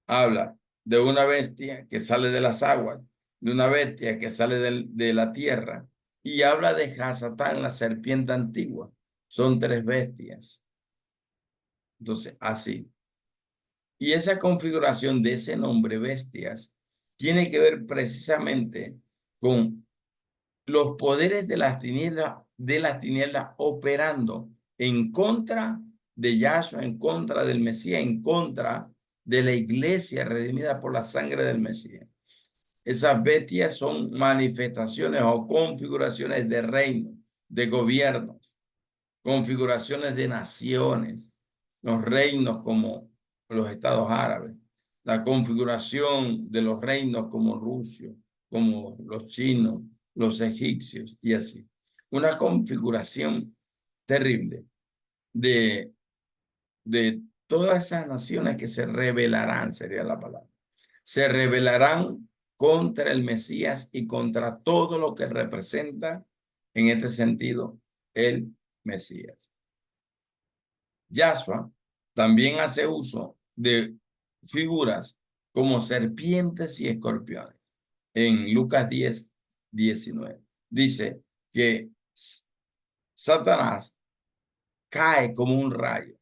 Habla de una bestia que sale de las aguas, de una bestia que sale de la tierra, y habla de Hasatán, la serpiente antigua. Son 3 bestias. Entonces, así. Y esa configuración de ese nombre, bestias, tiene que ver precisamente con los poderes de las tinieblas operando en contra de Yahshua, en contra del Mesías, en contra de la iglesia redimida por la sangre del Mesías. Esas bestias son manifestaciones o configuraciones de reinos, de gobiernos, configuraciones de naciones, los reinos como los estados árabes, la configuración de los reinos como Rusia, como los chinos, los egipcios y así. Una configuración terrible de todas esas naciones que se rebelarán, sería la palabra. Se rebelarán contra el Mesías y contra todo lo que representa, en este sentido, el Mesías. Yahshua también hace uso de figuras como serpientes y escorpiones. En Lucas 10:19 dice que Satanás cae como un rayo.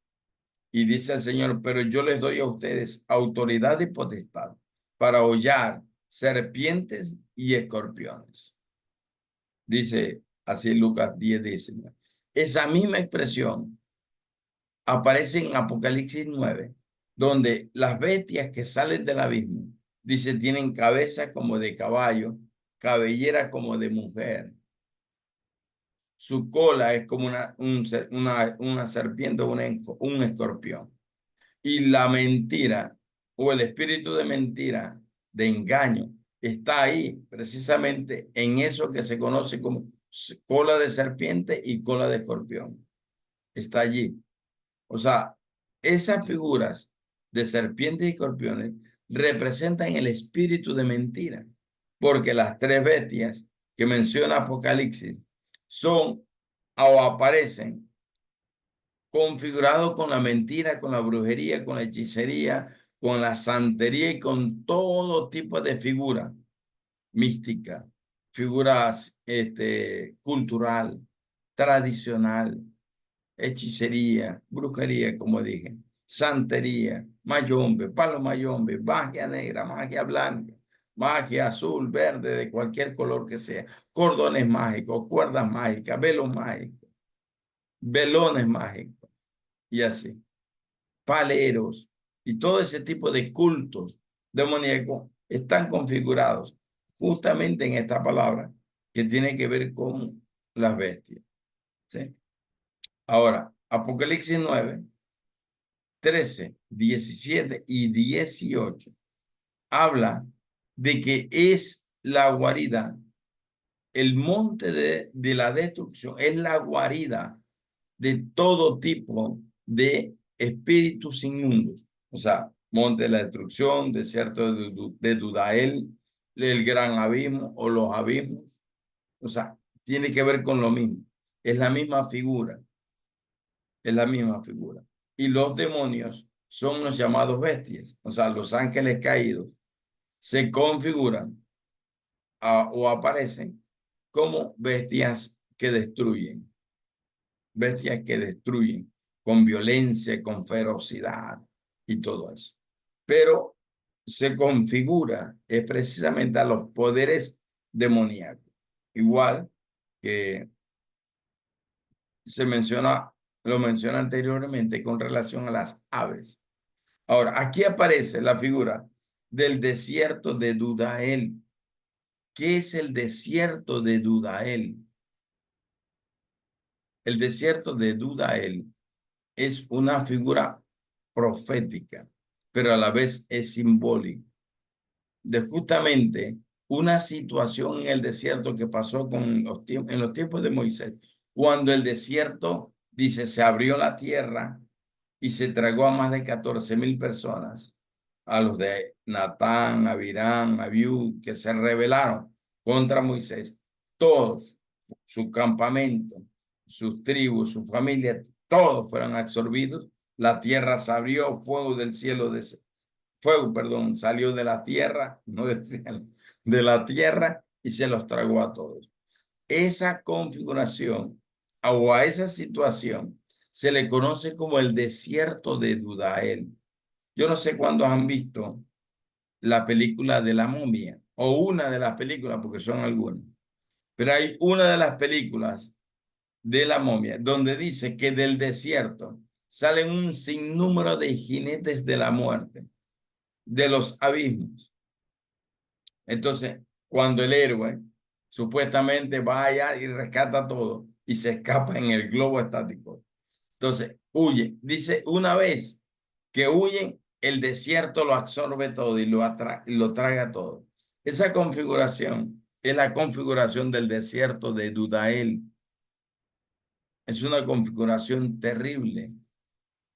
Y dice el Señor, pero yo les doy a ustedes autoridad y potestad para hollar serpientes y escorpiones. Dice así Lucas 10:19. Esa misma expresión aparece en Apocalipsis 9, donde las bestias que salen del abismo, dice, tienen cabeza como de caballo, cabellera como de mujer. Su cola es como una serpiente o un escorpión. Y la mentira o el espíritu de mentira, de engaño, está ahí precisamente en eso que se conoce como cola de serpiente y cola de escorpión. Está allí. O sea, esas figuras de serpientes y escorpiones representan el espíritu de mentira, porque las 3 bestias que menciona Apocalipsis son o aparecen configurados con la mentira, con la brujería, con la hechicería, con la santería y con todo tipo de figuras místicas, figuras cultural, tradicional, hechicería, brujería, como dije, santería, mayombe, palo mayombe, magia negra, magia blanca, magia azul, verde, de cualquier color que sea, cordones mágicos, cuerdas mágicas, velos mágicos, velones mágicos, y así, paleros, y todo ese tipo de cultos demoníacos están configurados justamente en esta palabra que tiene que ver con las bestias, ¿sí? Ahora, Apocalipsis 9, 13, 17 y 18 habla de que es la guarida, el monte de la destrucción, es la guarida de todo tipo de espíritus inmundos. O sea, monte de la destrucción, desierto de Dudael, el gran abismo o los abismos. O sea, tiene que ver con lo mismo. Es la misma figura. Es la misma figura. Y los demonios son los llamados bestias, o sea, los ángeles caídos se configuran o aparecen como bestias que destruyen con violencia, con ferocidad y todo eso. Pero se configura es precisamente a los poderes demoníacos, igual que lo menciona anteriormente con relación a las aves. Ahora, aquí aparece la figura del desierto de Dudael. ¿Qué es el desierto de Dudael? El desierto de Dudael es una figura profética, pero a la vez es simbólica de justamente una situación en el desierto que pasó en los tiempos de Moisés, cuando el desierto, dice, se abrió la tierra y se tragó a más de 14,000 personas, a los de Natán, Abirán, Abiú, que se rebelaron contra Moisés, todos, su campamento, sus tribus, su familia, todos fueron absorbidos, la tierra se abrió, fuego, perdón, salió de la tierra, no del cielo, de la tierra y se los tragó a todos. Esa configuración o a esa situación se le conoce como el desierto de Dudael. Yo no sé cuándo han visto la película de la momia o una de las películas, porque son algunas, pero hay una de las películas de la momia donde dice que del desierto salen un sinnúmero de jinetes de la muerte, de los abismos. Entonces, cuando el héroe supuestamente va allá y rescata todo y se escapa en el globo estático, entonces huye. Dice, una vez que huyen, el desierto lo absorbe todo y lo traga todo. Esa configuración es la configuración del desierto de Dudael. Es una configuración terrible.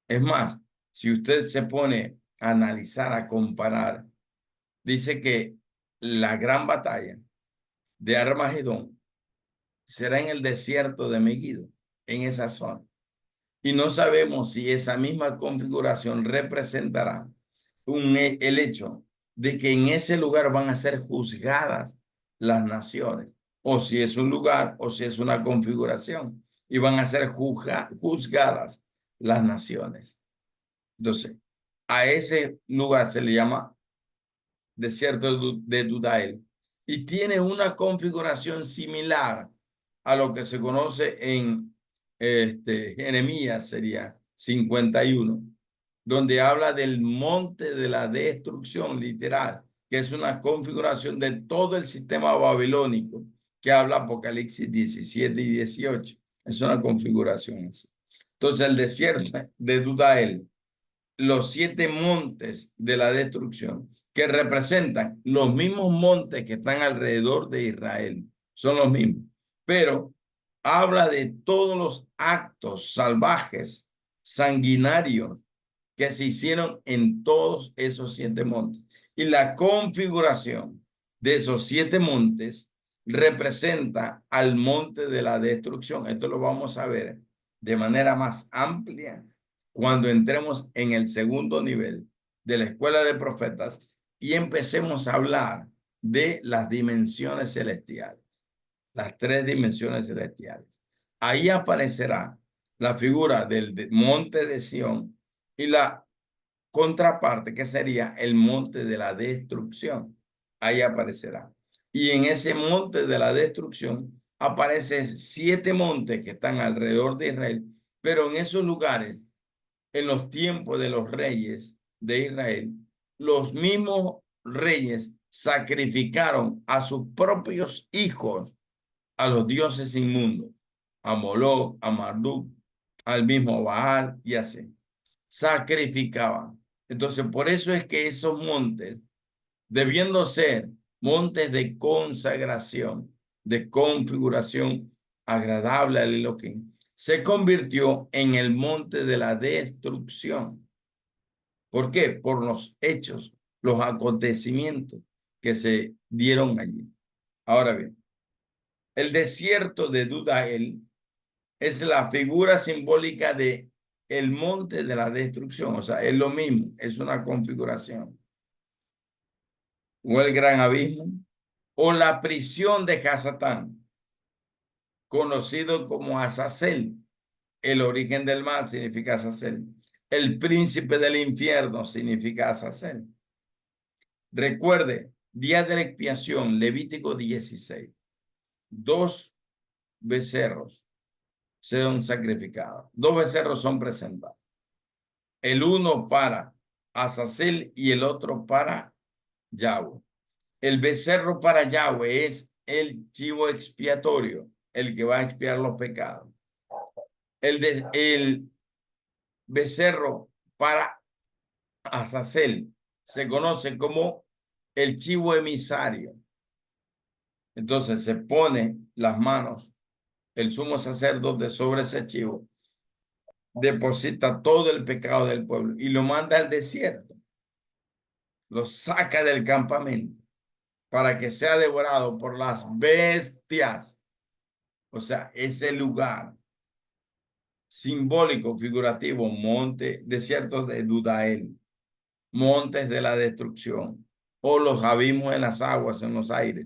Es más, si usted se pone a analizar, a comparar, dice que la gran batalla de Armagedón será en el desierto de Megiddo, en esa zona. Y no sabemos si esa misma configuración representará el hecho de que en ese lugar van a ser juzgadas las naciones, o si es un lugar, o si es una configuración, y van a ser juzgadas las naciones. Entonces, a ese lugar se le llama desierto de Dudael, y tiene una configuración similar a lo que se conoce en Jeremías, sería 51, donde habla del monte de la destrucción, literal, que es una configuración de todo el sistema babilónico que habla Apocalipsis 17 y 18. Es una configuración así. Entonces, el desierto de Dudael, los 7 montes de la destrucción, que representan los mismos montes que están alrededor de Israel, son los mismos, pero habla de todos los actos salvajes, sanguinarios, que se hicieron en todos esos 7 montes. Y la configuración de esos 7 montes representa al monte de la destrucción. Esto lo vamos a ver de manera más amplia cuando entremos en el segundo nivel, de la escuela de profetas y empecemos a hablar de las dimensiones celestiales, las 3 dimensiones celestiales. Ahí aparecerá la figura del monte de Sión y la contraparte que sería el monte de la destrucción. Ahí aparecerá. Y en ese monte de la destrucción aparecen 7 montes que están alrededor de Israel, pero en esos lugares, en los tiempos de los reyes de Israel, los mismos reyes sacrificaron a sus propios hijos a los dioses inmundos, a Moloch, a Marduk, al mismo Baal y así. Sacrificaban. Entonces, por eso es que esos montes, debiendo ser montes de consagración, de configuración agradable al Elohim, se convirtió en el monte de la destrucción. ¿Por qué? Por los hechos, los acontecimientos que se dieron allí. Ahora bien, el desierto de Dudael es la figura simbólica de el monte de la destrucción, o sea, es lo mismo, es una configuración. O el gran abismo, o la prisión de Hasatán, conocido como Azazel. El origen del mal significa Azazel. El príncipe del infierno significa Azazel. Recuerde, día de la expiación, Levítico 16. 2 becerros son sacrificados. 2 becerros son presentados. El uno para Azazel y el otro para Yahweh. El becerro para Yahweh es el chivo expiatorio, el que va a expiar los pecados. El becerro para Azazel se conoce como el chivo emisario. Entonces se pone las manos el sumo sacerdote sobre ese chivo, deposita todo el pecado del pueblo y lo manda al desierto. Lo saca del campamento para que sea devorado por las bestias. O sea, ese lugar simbólico, figurativo, monte, desierto de Dudael, montes de la destrucción, o los abismos en las aguas, en los aires.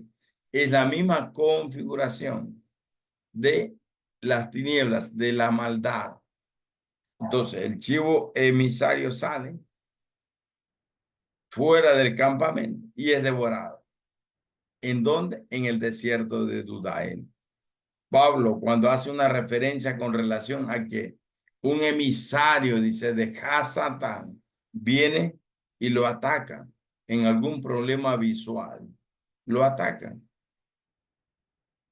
Es la misma configuración de las tinieblas, de la maldad. Entonces, el chivo emisario sale fuera del campamento y es devorado. ¿En dónde? En el desierto de Dudael. Pablo, cuando hace una referencia con relación a que un emisario, dice, de Hasatán, viene y lo ataca en algún problema visual. Lo atacan.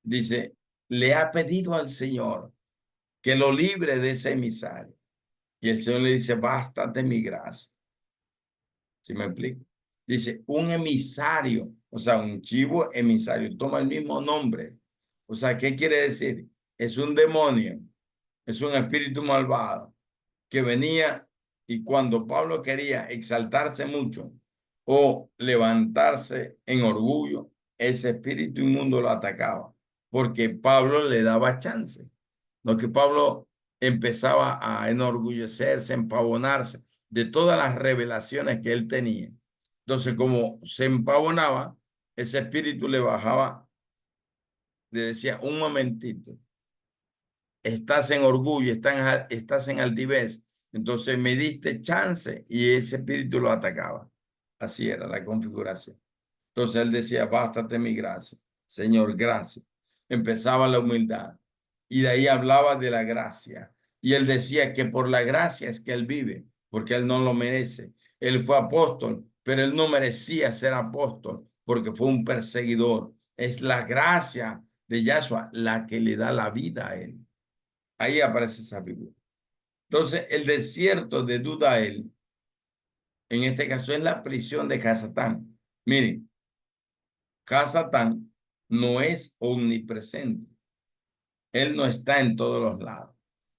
Dice, le ha pedido al Señor que lo libre de ese emisario. Y el Señor le dice, bástate mi gracia. ¿Sí me explico? Dice, un emisario, o sea, un chivo emisario, toma el mismo nombre. O sea, ¿qué quiere decir? Es un demonio, es un espíritu malvado que venía y cuando Pablo quería exaltarse mucho o levantarse en orgullo, ese espíritu inmundo lo atacaba porque Pablo le daba chance. No que Pablo empezaba a enorgullecerse, empavonarse de todas las revelaciones que él tenía. Entonces, como se empavonaba, ese espíritu le bajaba, le decía, un momentito, estás en orgullo, estás en altivez, entonces me diste chance y ese espíritu lo atacaba. Así era la configuración. Entonces él decía, bástate mi gracia, Señor, gracias. Empezaba la humildad y de ahí hablaba de la gracia. Y él decía que por la gracia es que él vive, porque él no lo merece. Él fue apóstol, pero él no merecía ser apóstol porque fue un perseguidor. Es la gracia de Yahshua la que le da la vida a él. Ahí aparece esa figura. Entonces, el desierto de Dudael, en este caso es la prisión de Hasatán. Miren, Hasatán no es omnipresente. Él no está en todos los lados.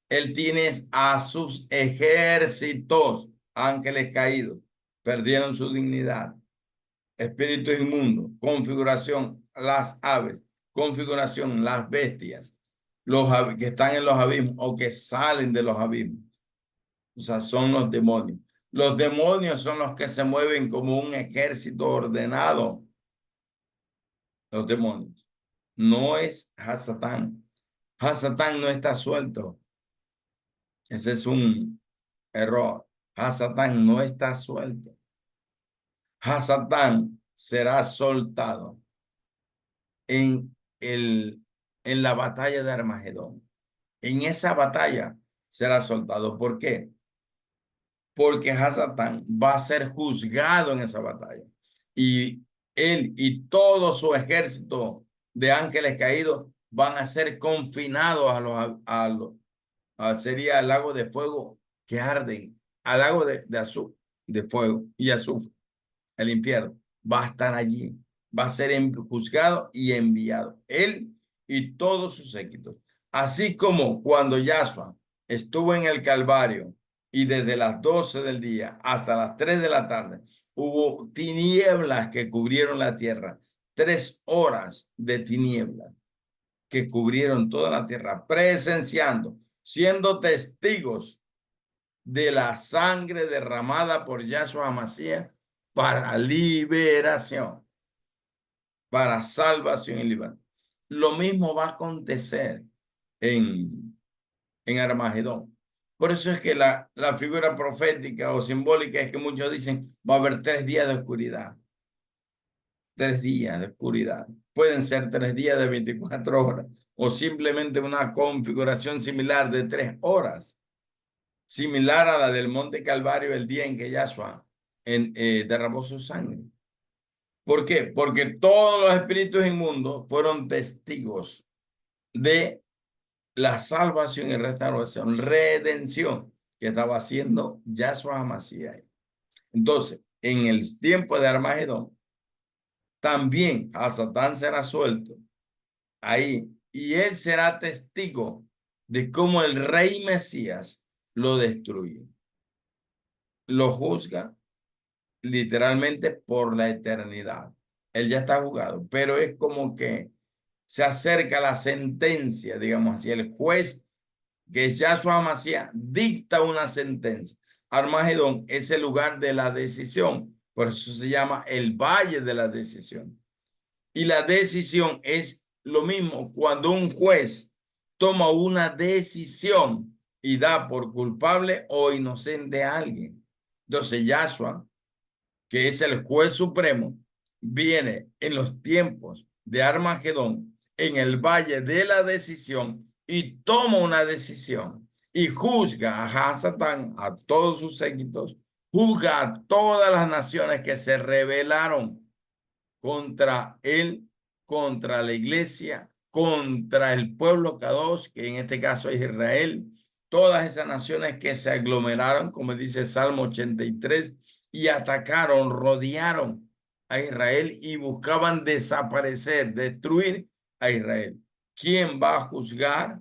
Él tiene a sus ejércitos, ángeles caídos, perdieron su dignidad, espíritu inmundo, configuración, las aves, configuración, las bestias, los que están en los abismos o que salen de los abismos. O sea, son los demonios. Los demonios son los que se mueven como un ejército ordenado. Los demonios. No es Hasatán. Hasatán no está suelto. Ese es un error. Hasatán no está suelto. Hasatán será soltado en, en la batalla de Armagedón. En esa batalla será soltado. ¿Por qué? Porque Hasatán va a ser juzgado en esa batalla. Y él y todo su ejército de ángeles caídos van a ser confinados sería al lago de fuego que arden, al lago de fuego y azufre, el infierno. Va a estar allí, va a ser juzgado y enviado, él y todos sus séquitos. Así como cuando Yahshua estuvo en el Calvario y desde las 12 del día hasta las 3 de la tarde hubo tinieblas que cubrieron la tierra, 3 horas de tinieblas que cubrieron toda la tierra, presenciando, siendo testigos de la sangre derramada por Yahshua Hamashiach para liberación, para salvación y libertad. Lo mismo va a acontecer en Armagedón. Por eso es que la figura profética o simbólica es que muchos dicen va a haber 3 días de oscuridad. 3 días de oscuridad. Pueden ser 3 días de 24 horas o simplemente una configuración similar de 3 horas, similar a la del Monte Calvario el día en que Yahshua derramó su sangre. ¿Por qué? Porque todos los espíritus inmundos fueron testigos de la salvación y restauración, redención que estaba haciendo Yahshua Hamashiach. Entonces, en el tiempo de Armagedón, también a Satán será suelto ahí y él será testigo de cómo el rey Mesías lo destruye. Lo juzga literalmente por la eternidad. Él ya está juzgado, pero es como que se acerca la sentencia, digamos así, el juez que es Yahshua Hamashiach dicta una sentencia. Armagedón es el lugar de la decisión, por eso se llama el valle de la decisión. Y la decisión es lo mismo cuando un juez toma una decisión y da por culpable o inocente a alguien. Entonces Yahshua, que es el juez supremo, viene en los tiempos de Armagedón, en el valle de la decisión, y toma una decisión y juzga a Satán, a todos sus séquitos, juzga a todas las naciones que se rebelaron contra él, contra la iglesia, contra el pueblo Kadosh, que en este caso es Israel, todas esas naciones que se aglomeraron, como dice Salmo 83, y atacaron, rodearon a Israel y buscaban desaparecer, destruir a Israel. ¿Quién va a juzgar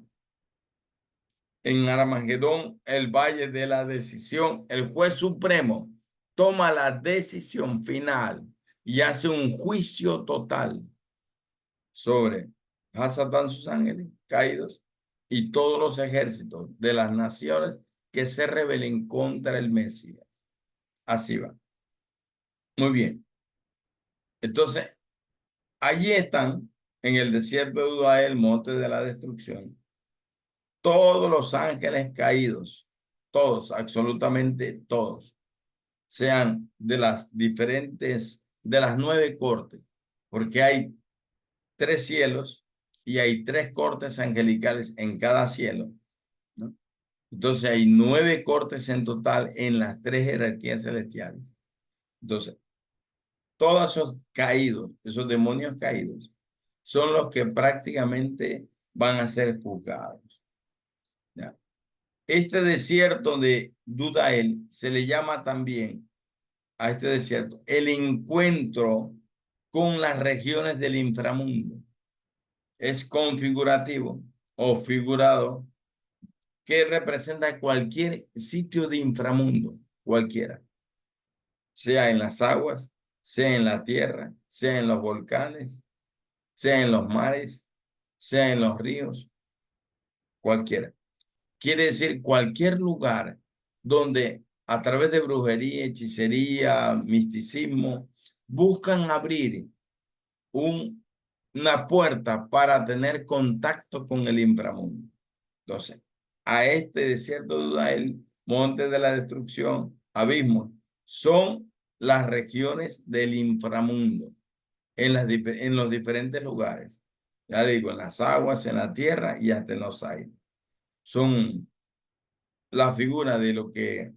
en Armagedón, el valle de la decisión? El juez supremo toma la decisión final y hace un juicio total sobre Hasatán, sus ángeles caídos y todos los ejércitos de las naciones que se rebelen contra el Mesías. Así va. Muy bien. Entonces, allí están en el desierto de Udá, el monte de la destrucción, todos los ángeles caídos, todos, absolutamente todos, sean de las diferentes, de las 9 cortes, porque hay 3 cielos y hay 3 cortes angelicales en cada cielo, ¿no? Entonces hay 9 cortes en total en las 3 jerarquías celestiales. Entonces, todos esos caídos, esos demonios caídos, son los que prácticamente van a ser juzgados, ¿ya? Este desierto de Dudael se le llama también a este desierto el encuentro con las regiones del inframundo. Es configurativo o figurado que representa cualquier sitio de inframundo, cualquiera, sea en las aguas, sea en la tierra, sea en los volcanes, sea en los mares, sea en los ríos, cualquiera. Quiere decir cualquier lugar donde a través de brujería, hechicería, misticismo, buscan abrir una puerta para tener contacto con el inframundo. Entonces, a este desierto de Udael, monte de la destrucción, abismo, son las regiones del inframundo en los diferentes lugares. Ya digo, en las aguas, en la tierra y hasta en los aires. Son la figura de lo que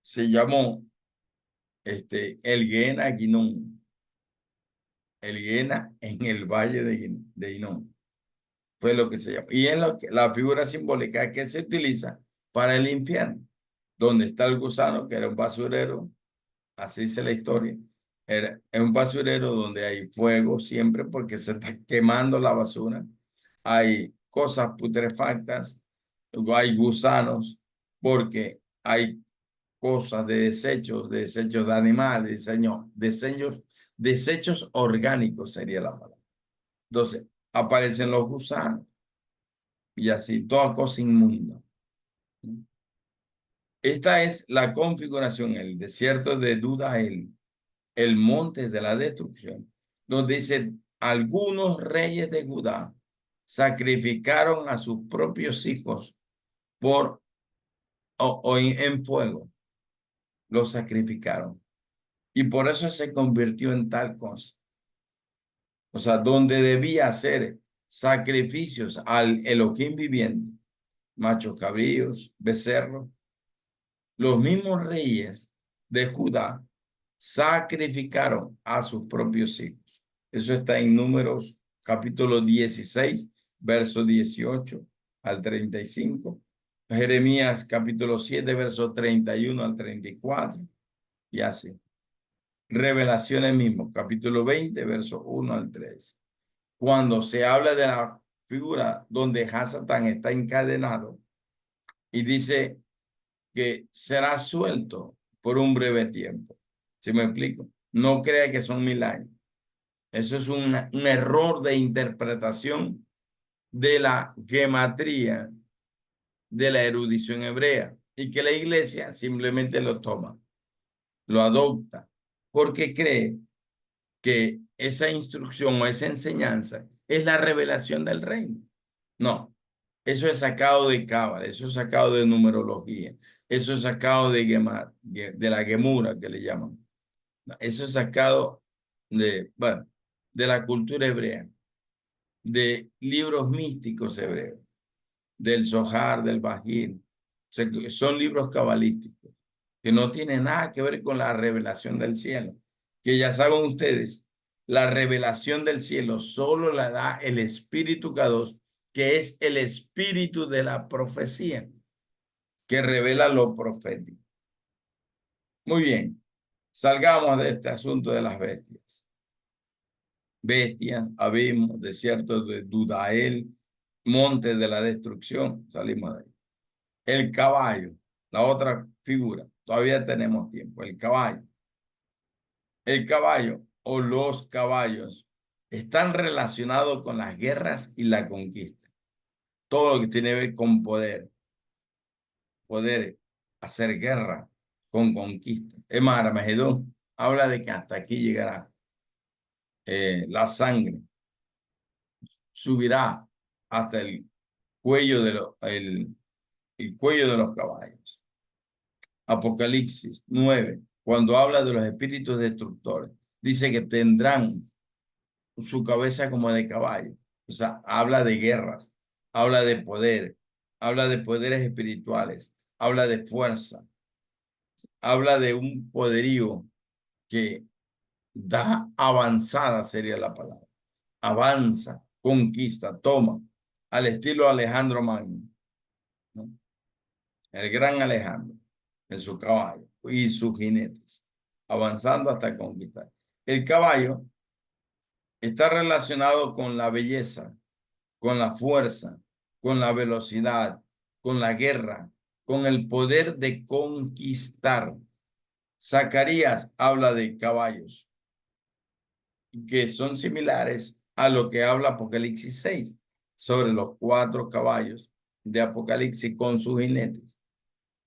se llamó el Gehenna Guinón. El Gehenna en el valle de Hinnom. Fue lo que se llama. Y es la figura simbólica que se utiliza para el infierno, donde está el gusano, que era un basurero, así dice la historia. Es un basurero donde hay fuego siempre porque se está quemando la basura. Hay cosas putrefactas, hay gusanos, porque hay cosas de desechos de animales, desechos orgánicos sería la palabra. Entonces, aparecen los gusanos y así, toda cosa inmunda. Esta es la configuración, el desierto de Dudael, el monte de la destrucción, donde dice, algunos reyes de Judá sacrificaron a sus propios hijos en fuego, los sacrificaron. Y por eso se convirtió en tal cosa. O sea, donde debía hacer sacrificios al Elohim viviente, machos cabríos, becerros, los mismos reyes de Judá sacrificaron a sus propios hijos. Eso está en Números capítulo 16, verso 18 al 35. Jeremías capítulo 7, verso 31 al 34. Y así. Revelaciones mismo, capítulo 20, verso 1 al 3. Cuando se habla de la figura donde Hasatán está encadenado y dice que será suelto por un breve tiempo. ¿Sí me explico? No crea que son 1000 años. Eso es un error de interpretación de la gematría de la erudición hebrea y que la iglesia simplemente lo toma, lo adopta, porque cree que esa instrucción o esa enseñanza es la revelación del reino. No, eso es sacado de Cábala, eso es sacado de numerología, eso es sacado de la Gemura que le llaman. Eso es sacado bueno, de la cultura hebrea, de libros místicos hebreos, del Zohar, del Bajir. Son libros cabalísticos que no tienen nada que ver con la revelación del cielo. Que ya saben ustedes, la revelación del cielo solo la da el Espíritu Kadosh, que es el espíritu de la profecía, que revela lo profético. Muy bien, salgamos de este asunto de las bestias. Bestias, abismos, desiertos de Dudael, monte de la destrucción, salimos de ahí. El caballo, la otra figura, todavía tenemos tiempo, el caballo. El caballo o los caballos están relacionados con las guerras y la conquista. Todo lo que tiene que ver con poder hacer guerra con conquista. Es más, Armagedón habla de que hasta aquí llegará la sangre, subirá hasta el cuello el cuello de los caballos. Apocalipsis 9, cuando habla de los espíritus destructores, dice que tendrán su cabeza como de caballo. O sea, habla de guerras, habla de poder, habla de poderes espirituales, habla de fuerza, habla de un poderío que da avanzada, sería la palabra. Avanza, conquista, toma, al estilo Alejandro Magno, ¿no? El gran Alejandro, en su caballo y sus jinetes, avanzando hasta conquistar. El caballo está relacionado con la belleza, con la fuerza, con la velocidad, con la guerra, con el poder de conquistar. Zacarías habla de caballos que son similares a lo que habla Apocalipsis 6 sobre los 4 caballos de Apocalipsis con sus jinetes.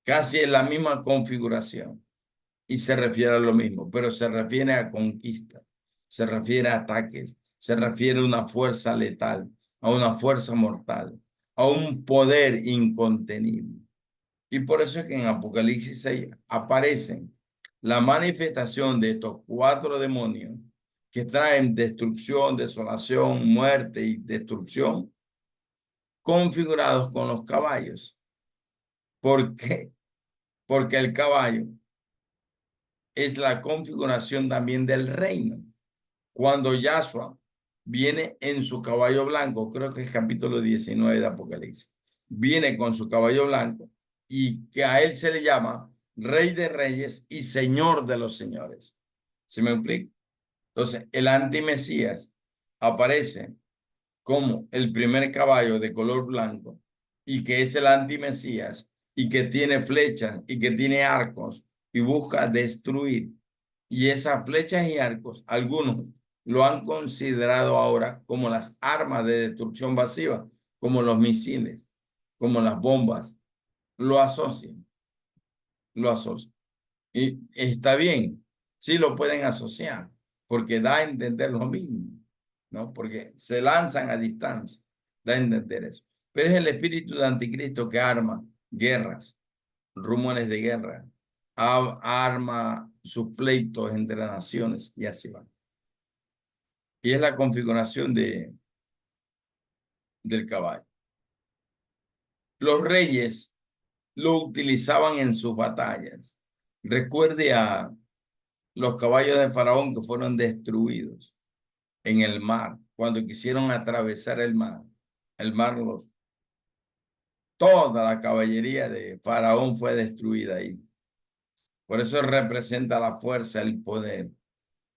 casi en la misma configuración y se refiere a lo mismo, pero se refiere a conquista, se refiere a ataques, se refiere a una fuerza letal, a una fuerza mortal, a un poder incontenible. Y por eso es que en Apocalipsis 6 aparecen la manifestación de estos 4 demonios que traen destrucción, desolación, muerte y destrucción, configurados con los caballos. ¿Por qué? Porque el caballo es la configuración también del reino. Cuando Yahshua viene en su caballo blanco, creo que es capítulo 19 de Apocalipsis, viene con su caballo blanco y que a él se le llama Rey de Reyes y Señor de los Señores. ¿Se me explica? Entonces, el antimesías aparece como el primer caballo de color blanco y que es el antimesías y que tiene flechas y que tiene arcos y busca destruir. Y esas flechas y arcos, algunos lo han considerado ahora como las armas de destrucción masiva, como los misiles, como las bombas. Lo asocian, lo asocian. Y está bien, sí lo pueden asociar, porque da a entender lo mismo, ¿no? Porque se lanzan a distancia, da a entender eso. Pero es el espíritu de anticristo que arma guerras, rumores de guerra, arma sus pleitos entre las naciones y así va. Y es la configuración del caballo. Los reyes lo utilizaban en sus batallas. Recuerde a los caballos de Faraón que fueron destruidos en el mar, cuando quisieron atravesar el mar toda la caballería de Faraón fue destruida ahí. Por eso representa la fuerza, el poder.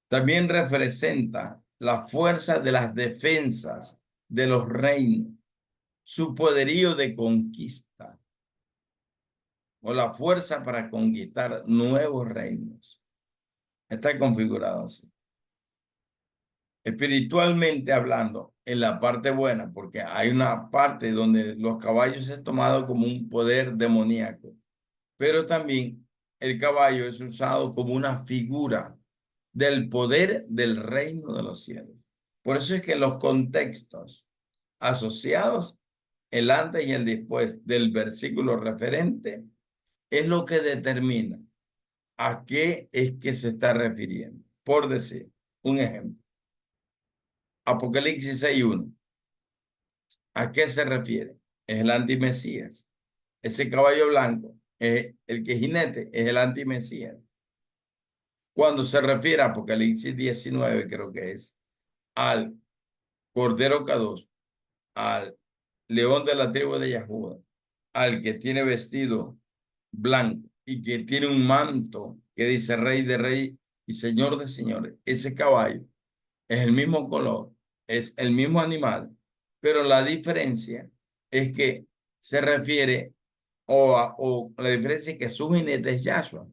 También representa la fuerza de las defensas de los reinos, su poderío de conquista o la fuerza para conquistar nuevos reinos. Está configurado así. Espiritualmente hablando, en la parte buena, porque hay una parte donde los caballos es tomado como un poder demoníaco, pero también el caballo es usado como una figura del poder del reino de los cielos. Por eso es que los contextos asociados, el antes y el después del versículo referente, es lo que determina a qué es que se está refiriendo. Por decir, un ejemplo. Apocalipsis 6:1. ¿A qué se refiere? Es el antimesías. Ese caballo blanco, el que jinete, es el antimesías. Cuando se refiere a Apocalipsis 19, creo que es, al Cordero K2, al león de la tribu de Yahuda, al que tiene vestido blanco y que tiene un manto que dice Rey de Reyes y Señor de Señores, ese caballo es el mismo color, es el mismo animal, pero la diferencia es que se refiere o la diferencia es que su jinete es Yahshua.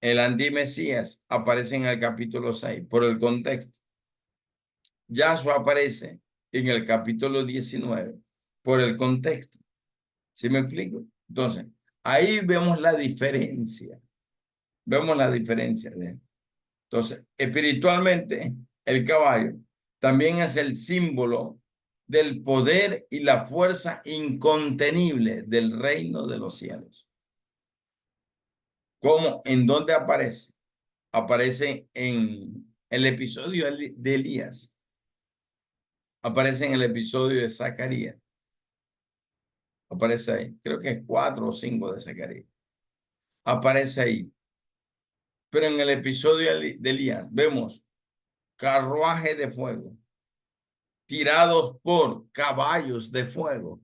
El antimesías aparece en el capítulo 6 por el contexto. Yahshua aparece en el capítulo 19 por el contexto. ¿Sí me explico? Entonces, ahí vemos la diferencia. Vemos la diferencia. Entonces, espiritualmente, el caballo también es el símbolo del poder y la fuerza incontenible del reino de los cielos. ¿Cómo? ¿En dónde aparece? Aparece en el episodio de Elías. Aparece en el episodio de Zacarías. Aparece ahí. Creo que es 4 o 5 de Zacarías. Aparece ahí. Pero en el episodio de Elías vemos carruaje de fuego tirados por caballos de fuego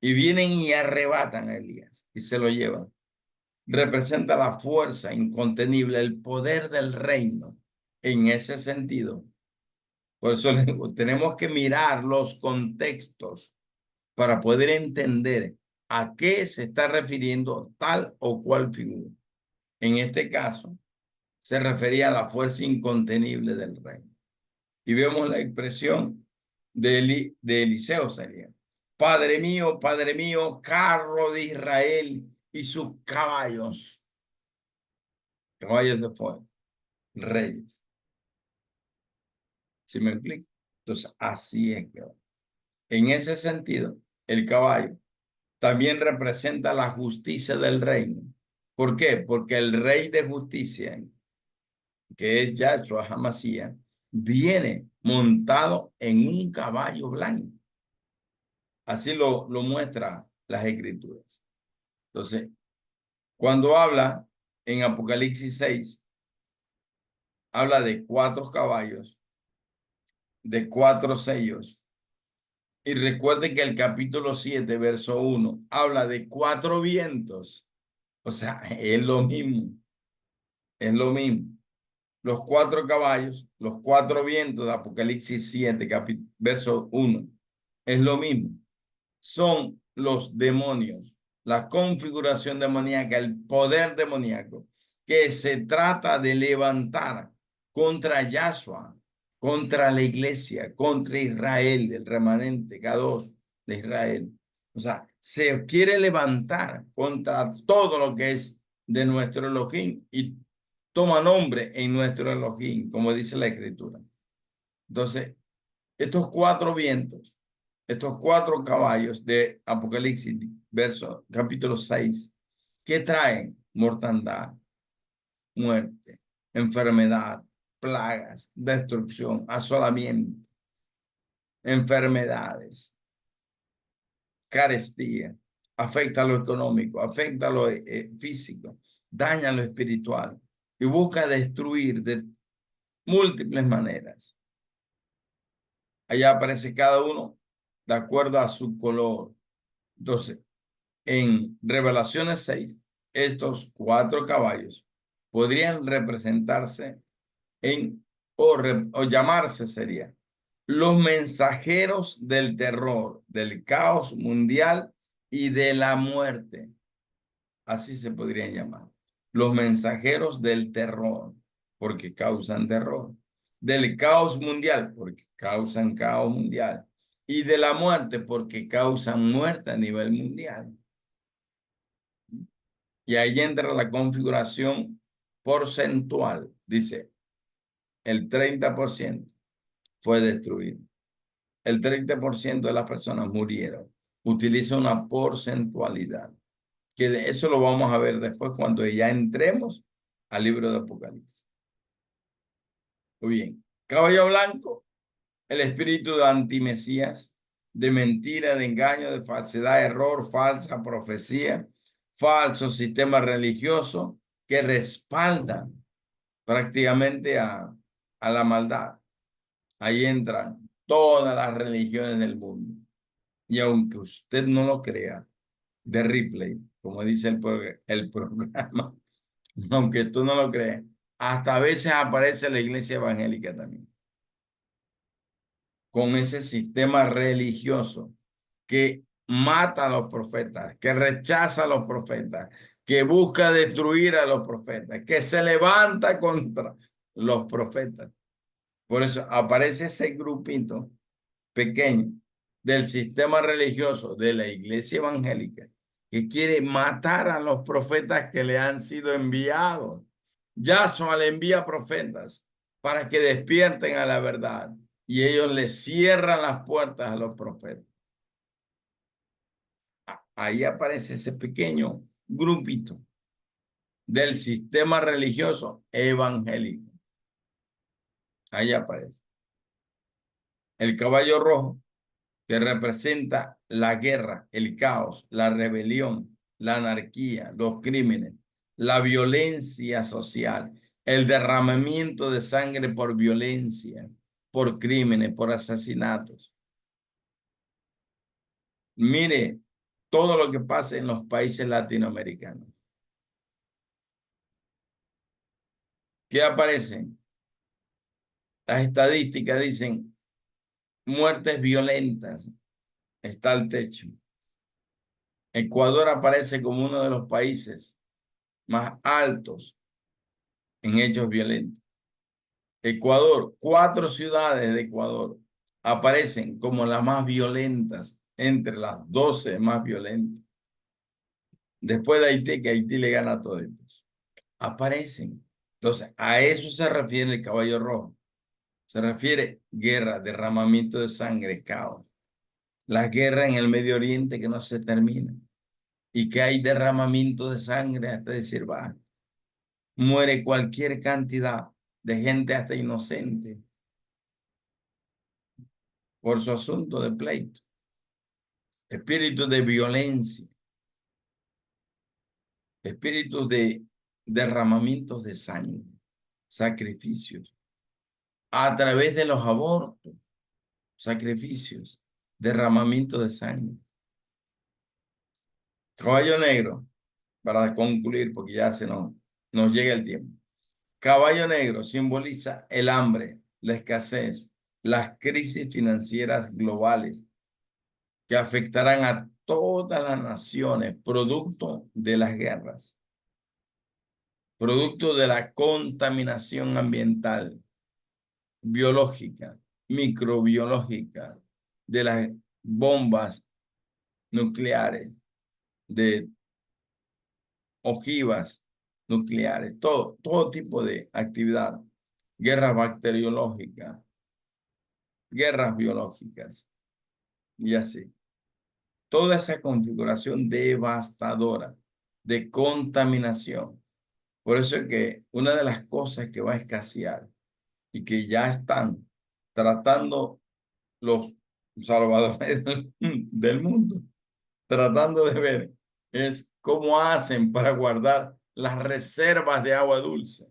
y vienen y arrebatan a Elías y se lo llevan. Representa la fuerza incontenible, el poder del reino en ese sentido. Por eso les digo, tenemos que mirar los contextos para poder entender a qué se está refiriendo tal o cual figura. En este caso, se refería a la fuerza incontenible del reino. Y vemos la expresión de Eliseo sería. Padre mío, carro de Israel y sus caballos. Caballos de fuego, reyes. ¿Sí me explico? Entonces, así es que va. En ese sentido, el caballo también representa la justicia del reino. ¿Por qué? Porque el rey de justicia, que es Yahshua HaMashiach, viene montado en un caballo blanco. Así lo muestra las escrituras. Entonces, cuando habla en Apocalipsis 6, habla de 4 caballos, de 4 sellos. Y recuerde que el capítulo 7, verso 1, habla de 4 vientos. O sea, es lo mismo. Es lo mismo. Los 4 caballos, los 4 vientos de Apocalipsis 7, verso 1, es lo mismo. Son los demonios, la configuración demoníaca, el poder demoníaco, que se trata de levantar contra Yahshua, contra la iglesia, contra Israel, el remanente K2 de Israel. O sea, se quiere levantar contra todo lo que es de nuestro Elohim y toma nombre en nuestro Elohim, como dice la Escritura. Entonces, estos 4 vientos, estos 4 caballos de Apocalipsis, capítulo 6, ¿qué traen? Mortandad, muerte, enfermedad, plagas, destrucción, asolamiento, enfermedades, carestía, afecta lo económico, afecta lo físico, daña lo espiritual y busca destruir de múltiples maneras. Allá aparece cada uno de acuerdo a su color. Entonces, en Revelaciones 6, estos 4 caballos podrían representarse o llamarse sería los mensajeros del terror, del caos mundial y de la muerte. Así se podrían llamar. Los mensajeros del terror, porque causan terror. Del caos mundial, porque causan caos mundial. Y de la muerte, porque causan muerte a nivel mundial. Y ahí entra la configuración porcentual. Dice, el 30% fue destruido. El 30% de las personas murieron. Utiliza una porcentualidad. Que de eso lo vamos a ver después cuando ya entremos al libro de Apocalipsis. Muy bien. Caballo blanco, el espíritu de antimesías, de mentira, de engaño, de falsedad, error, falsa profecía, falso sistema religioso que respalda prácticamente a la maldad. Ahí entran todas las religiones del mundo. Y aunque usted no lo crea, de Ripley, como dice el programa, aunque tú no lo creas, hasta a veces aparece la iglesia evangélica también, con ese sistema religioso que mata a los profetas, que rechaza a los profetas, que busca destruir a los profetas, que se levanta contra los profetas. Por eso aparece ese grupito pequeño del sistema religioso de la iglesia evangélica que quiere matar a los profetas que le han sido enviados. Yahshua le envía profetas para que despierten a la verdad y ellos le cierran las puertas a los profetas. Ahí aparece ese pequeño grupito del sistema religioso evangélico. Ahí aparece. El caballo rojo, que representa la guerra, el caos, la rebelión, la anarquía, los crímenes, la violencia social, el derramamiento de sangre por violencia, por crímenes, por asesinatos. Mire todo lo que pasa en los países latinoamericanos. ¿Qué aparecen? Las estadísticas dicen muertes violentas. Está al techo. Ecuador aparece como uno de los países más altos en hechos violentos. Ecuador, 4 ciudades de Ecuador aparecen como las más violentas entre las 12 más violentas. Después de Haití, que Haití le gana a todos, aparecen. Entonces, a eso se refiere el caballo rojo. Se refiere guerra, derramamiento de sangre, caos. La guerra en el Medio Oriente que no se termina. Y que hay derramamiento de sangre hasta decir, va, muere cualquier cantidad de gente hasta inocente por su asunto de pleito. Espíritus de violencia, espíritus de derramamientos de sangre, sacrificios, a través de los abortos, sacrificios, derramamiento de sangre. Caballo negro, para concluir, porque ya nos llega el tiempo. Caballo negro simboliza el hambre, la escasez, las crisis financieras globales que afectarán a todas las naciones, producto de las guerras, producto de la contaminación ambiental, biológica, microbiológica, de las bombas nucleares, de ojivas nucleares, todo tipo de actividad, guerras bacteriológicas, guerras biológicas y así. Toda esa configuración devastadora de contaminación. Por eso es que una de las cosas que va a escasear y que ya están tratando los salvadores del mundo, tratando de ver, es cómo hacen para guardar las reservas de agua dulce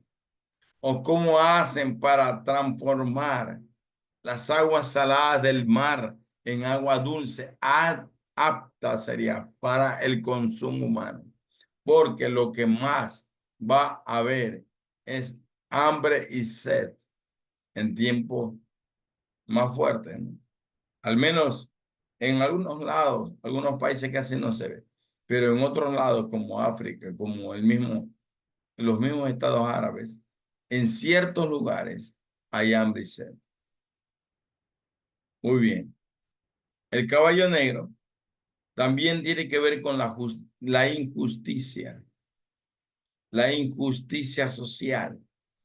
o cómo hacen para transformar las aguas saladas del mar en agua dulce apta sería para el consumo humano, porque lo que más va a haber es hambre y sed en tiempos más fuertes, ¿no? Al menos en algunos lados, algunos países casi no se ve, pero en otros lados como África, como los mismos estados árabes, en ciertos lugares hay hambre y sed. Muy bien. El caballo negro también tiene que ver con la injusticia social.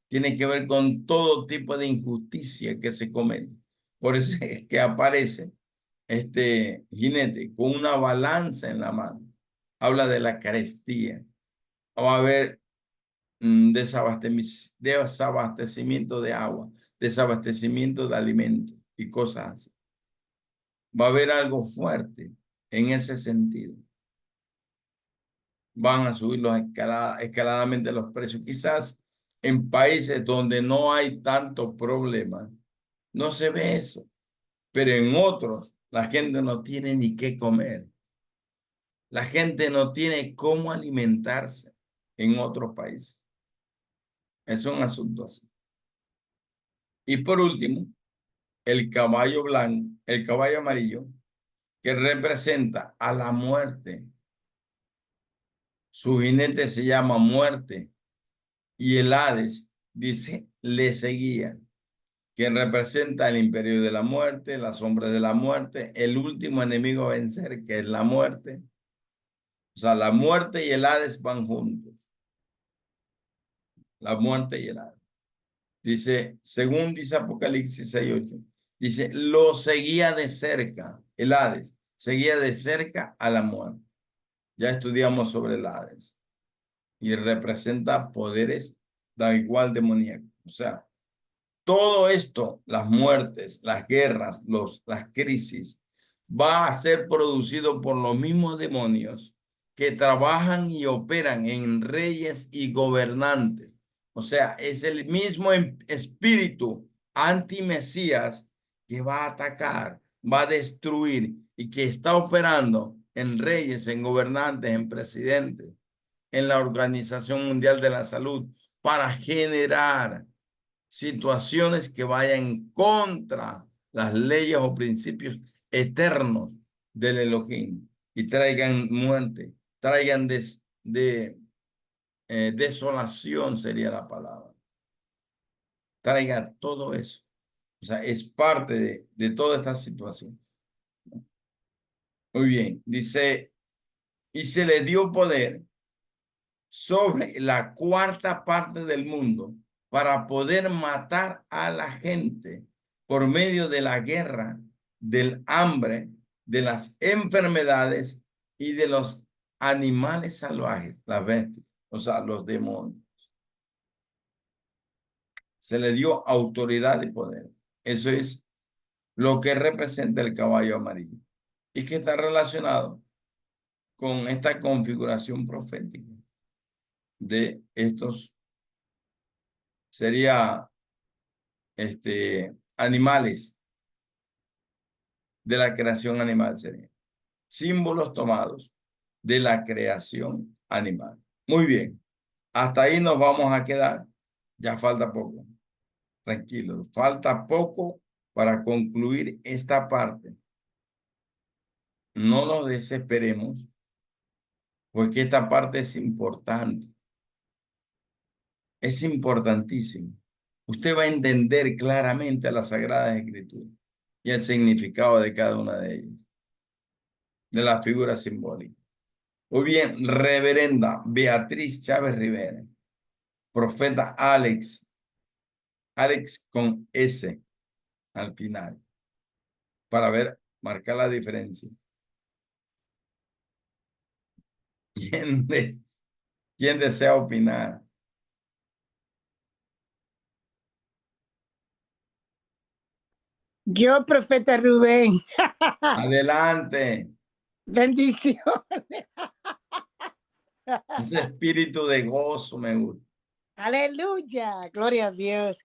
Tiene que ver con todo tipo de injusticia que se comete. Por eso es que aparece este jinete con una balanza en la mano. Habla de la carestía. Va a haber desabastecimiento de agua, desabastecimiento de alimentos y cosas así. Va a haber algo fuerte en ese sentido. Van a subir escaladamente los precios. Quizás en países donde no hay tanto problema, no se ve eso, pero en otros la gente no tiene ni qué comer. La gente no tiene cómo alimentarse en otros países. Es un asunto así. Y por último, el caballo blanco, el caballo amarillo, que representa a la muerte. Su jinete se llama Muerte y el Hades, dice, le seguía, que representa el imperio de la muerte, las sombras de la muerte, el último enemigo a vencer, que es la muerte. O sea, la muerte y el Hades van juntos. La muerte y el Hades. Dice, según dice Apocalipsis 6:8, dice, lo seguía de cerca, el Hades, seguía de cerca a la muerte. Ya estudiamos sobre el Hades y representa poderes da igual demoníacos. O sea, todo esto, las muertes, las guerras, las crisis, va a ser producido por los mismos demonios que trabajan y operan en reyes y gobernantes. O sea, es el mismo espíritu anti-mesías que va a atacar, va a destruir y que está operando en reyes, en gobernantes, en presidentes, en la Organización Mundial de la Salud, para generar situaciones que vayan contra las leyes o principios eternos del Elohim y traigan muerte, traigan desolación sería la palabra. Traiga todo eso. O sea, es parte de toda esta situación. Muy bien, dice, y se le dio poder sobre la cuarta parte del mundo para poder matar a la gente por medio de la guerra, del hambre, de las enfermedades y de los animales salvajes, las bestias, o sea, los demonios. Se le dio autoridad y poder. Eso es lo que representa el caballo amarillo y que está relacionado con esta configuración profética de estos, sería animales de la creación animal, serían símbolos tomados de la creación animal. Muy bien, hasta ahí nos vamos a quedar. Ya falta poco. Tranquilo, falta poco para concluir esta parte. No nos desesperemos porque esta parte es importante. Es importantísimo. Usted va a entender claramente las Sagradas Escrituras y el significado de cada una de ellas, de las figuras simbólicas. Muy bien, reverenda Beatriz Chávez Rivera, profeta Alex con S al final, para ver, marcar la diferencia. ¿Quién, quién desea opinar? Yo, profeta Rubén. Adelante. Bendición. Ese espíritu de gozo me gusta. Aleluya. Gloria a Dios.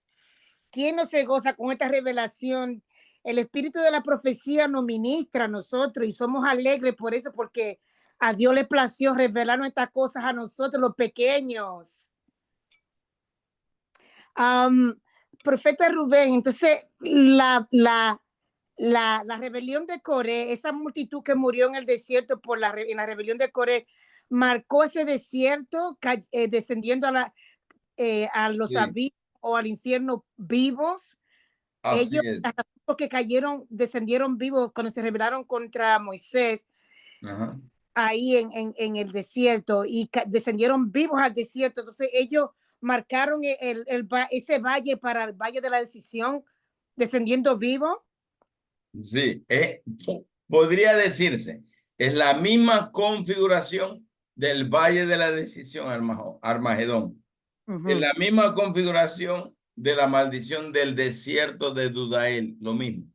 ¿Quién no se goza con esta revelación? El espíritu de la profecía nos ministra a nosotros y somos alegres por eso, porque a Dios le plació revelarnos estas cosas a nosotros, los pequeños. Profeta Rubén, entonces la rebelión de Coré, esa multitud que murió en el desierto en la rebelión de Coré, marcó ese desierto descendiendo a los Sí, abismos o al infierno vivos. así Ellos, es. porque descendieron vivos cuando se rebelaron contra Moisés Ajá. ahí en el desierto y descendieron vivos al desierto. Entonces ellos marcaron ese valle para el valle de la decisión, descendiendo vivo. Sí, podría decirse, es la misma configuración del Valle de la Decisión, Armagedón. Es la misma configuración de la maldición del desierto de Dudael, lo mismo.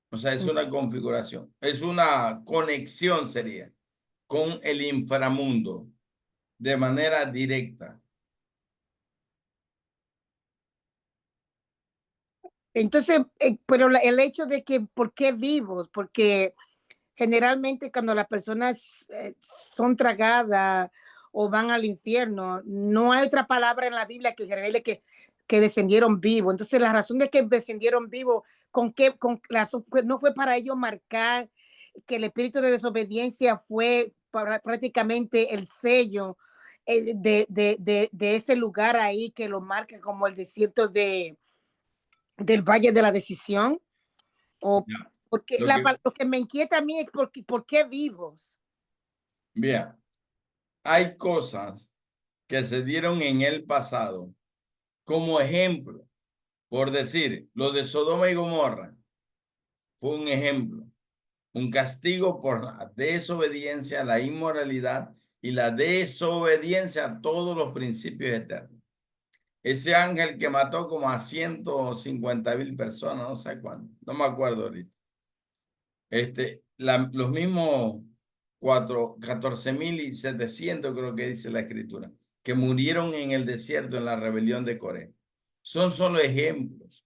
O sea, es una configuración, es una conexión sería con el inframundo de manera directa. Entonces, pero el hecho de que, ¿por qué vivos? Porque generalmente cuando las personas son tragadas o van al infierno, no hay otra palabra en la Biblia que revele que descendieron vivos. Entonces, la razón de que descendieron vivos, no fue para ellos marcar que el espíritu de desobediencia fue prácticamente el sello de ese lugar ahí que lo marca como el desierto del Valle de la Decisión. O Ya. porque lo que me inquieta a mí es por qué vivos. Bien, hay cosas que se dieron en el pasado como ejemplo. Por decir, lo de Sodoma y Gomorra fue un ejemplo, un castigo por la desobediencia, la inmoralidad y la desobediencia a todos los principios eternos. Ese ángel que mató como a 150,000 personas, no sé cuánto, no me acuerdo ahorita. Los mismos 14,700 creo que dice la escritura, que murieron en el desierto en la rebelión de Coré. Son solo ejemplos,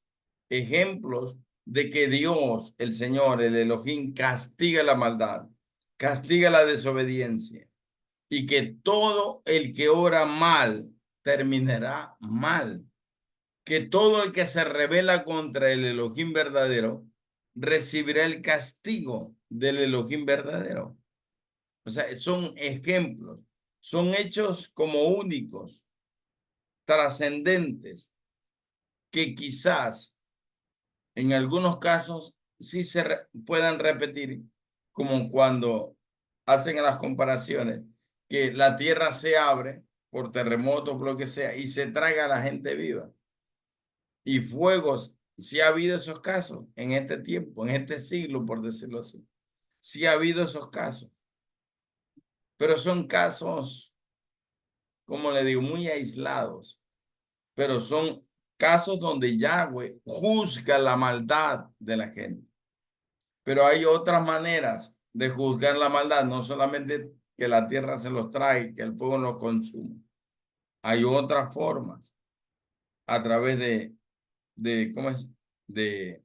ejemplos de que Dios, el Señor, el Elohim, castiga la maldad, castiga la desobediencia y que todo el que ora mal terminará mal, que todo el que se rebela contra el Elohim verdadero recibirá el castigo del Elohim verdadero. O sea, son ejemplos, son hechos como únicos, trascendentes, que quizás en algunos casos sí puedan repetir, como cuando hacen las comparaciones, que la tierra se abre por terremotos, por lo que sea, y se traga a la gente viva. Y fuegos, sí ha habido esos casos en este tiempo, en este siglo, por decirlo así. Sí ha habido esos casos. Pero son casos, como le digo, muy aislados. Pero son casos donde Yahweh juzga la maldad de la gente. Pero hay otras maneras de juzgar la maldad, no solamente que la tierra se los trae, que el fuego los consuma. Hay otras formas a través ¿cómo es? De,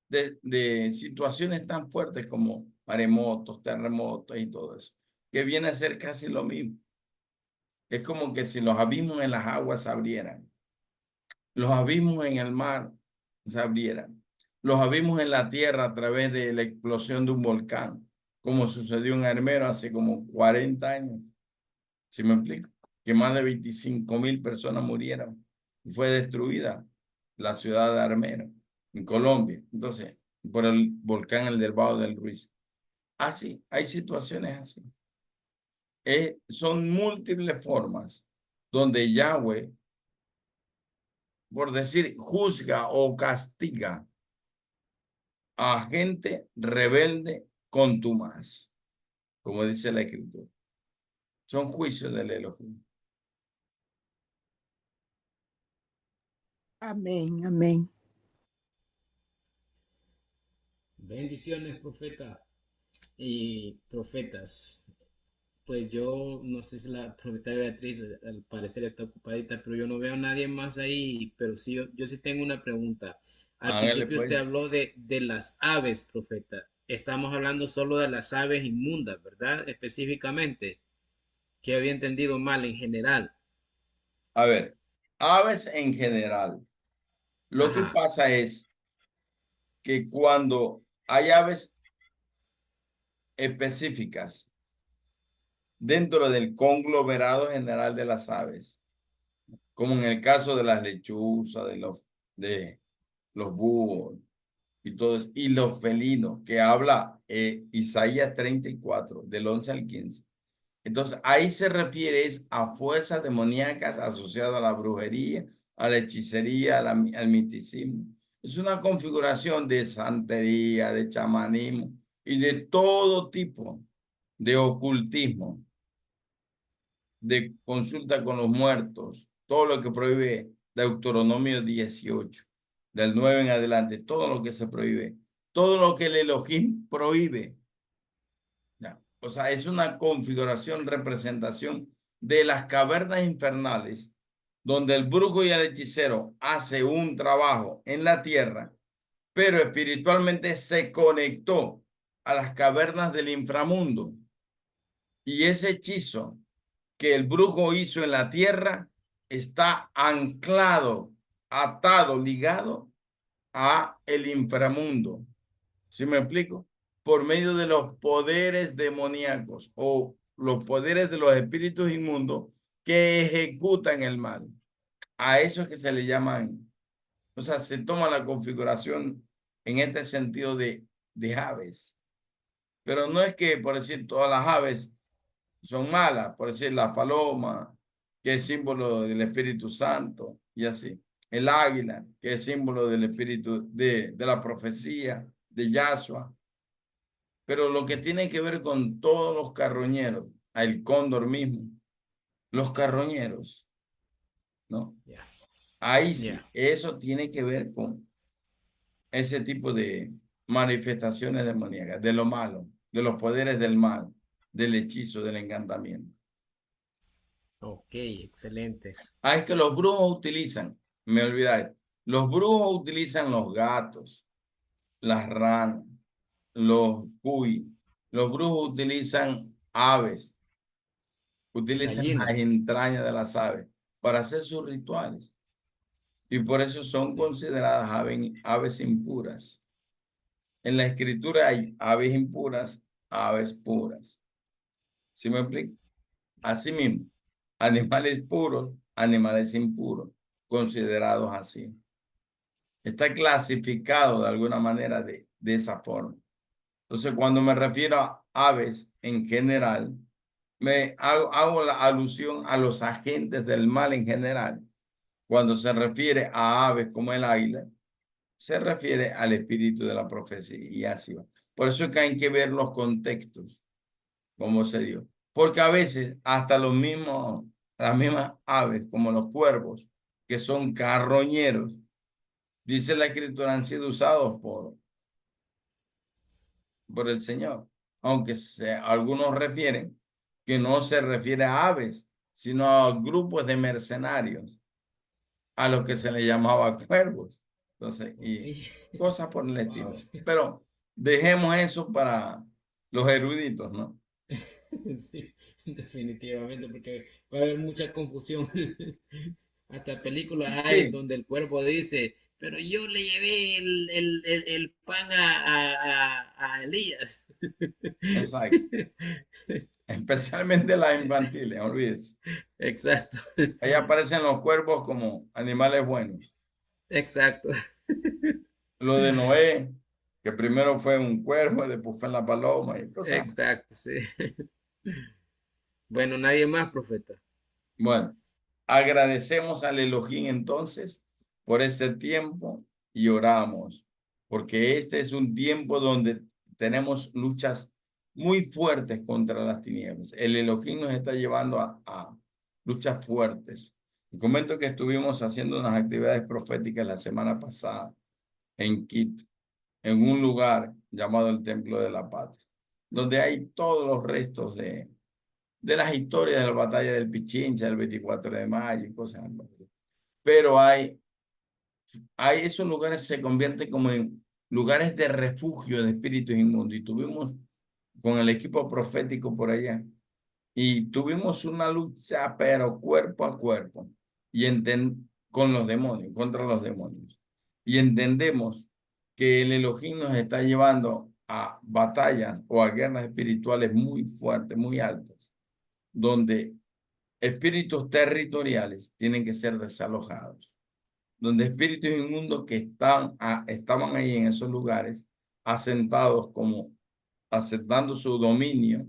de situaciones tan fuertes como maremotos, terremotos y todo eso, que viene a ser casi lo mismo. Es como que si los abismos en las aguas se abrieran, los abismos en el mar se abrieran, los abismos en la tierra a través de la explosión de un volcán, como sucedió en Armero hace como 40 años. ¿Sí me explico? Que más de 25,000 personas murieron y fue destruida la ciudad de Armero, en Colombia. Entonces, por el volcán El Delgado del Ruiz. Así, hay situaciones así. Son múltiples formas donde Yahweh, por decir, juzga o castiga a gente rebelde contumaz, como dice la Escritura. Son juicios del Elohim. Amén, amén. Bendiciones, profeta y profetas. Pues yo no sé si la profeta Beatriz al parecer está ocupadita, pero yo no veo a nadie más ahí, pero sí, yo sí tengo una pregunta. Al Hágale principio usted pues. habló de las aves, profeta. Estamos hablando solo de las aves inmundas, ¿verdad? Específicamente, que había entendido mal en general. A ver, aves en general. Lo que Ajá, pasa es que cuando hay aves específicas dentro del conglomerado general de las aves, como en el caso de las lechuzas, de los búhos y todo eso, y los felinos, que habla Isaías 34, del 11 al 15. Entonces, ahí se refiere a fuerzas demoníacas asociadas a la brujería, a la hechicería, al misticismo. Es una configuración de santería, de chamanismo y de todo tipo de ocultismo, de consulta con los muertos, todo lo que prohíbe Deuteronomio 18, del 9 en adelante, todo lo que se prohíbe, todo lo que el Elohim prohíbe. Ya. O sea, es una configuración, representación de las cavernas infernales, donde el brujo y el hechicero hace un trabajo en la tierra, pero espiritualmente se conectó a las cavernas del inframundo. Y ese hechizo que el brujo hizo en la tierra está anclado, atado, ligado a el inframundo. ¿Sí me explico? Por medio de los poderes demoníacos o los poderes de los espíritus inmundos que ejecutan el mal. A eso es que se le llaman, o sea, se toma la configuración en este sentido de aves. Pero no es que, por decir, todas las aves son malas, por decir, la paloma, que es símbolo del Espíritu Santo, y así. El águila, que es símbolo del espíritu de la profecía, de Yahshua. Pero lo que tiene que ver con todos los carroñeros, el cóndor mismo, los carroñeros, ¿no? ya, Ahí ya. sí, eso tiene que ver con ese tipo de manifestaciones demoníacas, de lo malo, de los poderes del mal, del hechizo, del encantamiento. Ok, excelente. Ah, es que los brujos utilizan, me olvidé, los brujos utilizan los gatos, las ranas, los cuy, los brujos utilizan aves, utilizan las Gallinas. entrañas de las aves para hacer sus rituales. Y por eso son Sí. consideradas aves impuras. En la escritura hay aves impuras, aves puras. ¿Sí me explico? Asimismo, animales puros, animales impuros, considerados así. Está clasificado de alguna manera de esa forma. Entonces, cuando me refiero a aves en general, me hago la alusión a los agentes del mal en general. Cuando se refiere a aves como el águila, se refiere al espíritu de la profecía y así va. Por eso es que hay que ver los contextos, cómo se dio. Porque a veces hasta las mismas aves, como los cuervos, que son carroñeros, dice la escritura, han sido usados por el Señor. Aunque algunos refieren que no se refiere a aves, sino a grupos de mercenarios, a los que se les llamaba cuervos. Entonces, y Sí. cosas por el Wow. estilo. Pero dejemos eso para los eruditos, ¿no? Sí, definitivamente, porque va a haber mucha confusión. Hasta películas hay Sí, donde el cuerpo dice, pero yo le llevé el pan a Elías. exacto. Especialmente las infantiles, no olvides. Exacto, Ahí aparecen los cuervos como animales buenos. exacto, Lo de Noé, que primero fue un cuervo, después fue la paloma y cosas. exacto, sí. Bueno, nadie más, profeta. Bueno, agradecemos al Elohim entonces por este tiempo y oramos, porque este es un tiempo donde tenemos luchas muy fuertes contra las tinieblas. El Elohim nos está llevando a luchas fuertes. Y comento que estuvimos haciendo unas actividades proféticas la semana pasada en Quito, en un lugar llamado el Templo de la Patria, donde hay todos los restos de las historias de la batalla del Pichincha, del 24 de mayo y cosas así. Pero esos lugares se convierten como en lugares de refugio de espíritus inmundos. Y tuvimos con el equipo profético por allá. Y tuvimos una lucha, pero cuerpo a cuerpo, y con los demonios, contra los demonios. Y entendemos que el Elohim nos está llevando a batallas o a guerras espirituales muy fuertes, muy altas, donde espíritus territoriales tienen que ser desalojados, donde espíritus inmundos que estaban ahí en esos lugares, asentados como aceptando su dominio,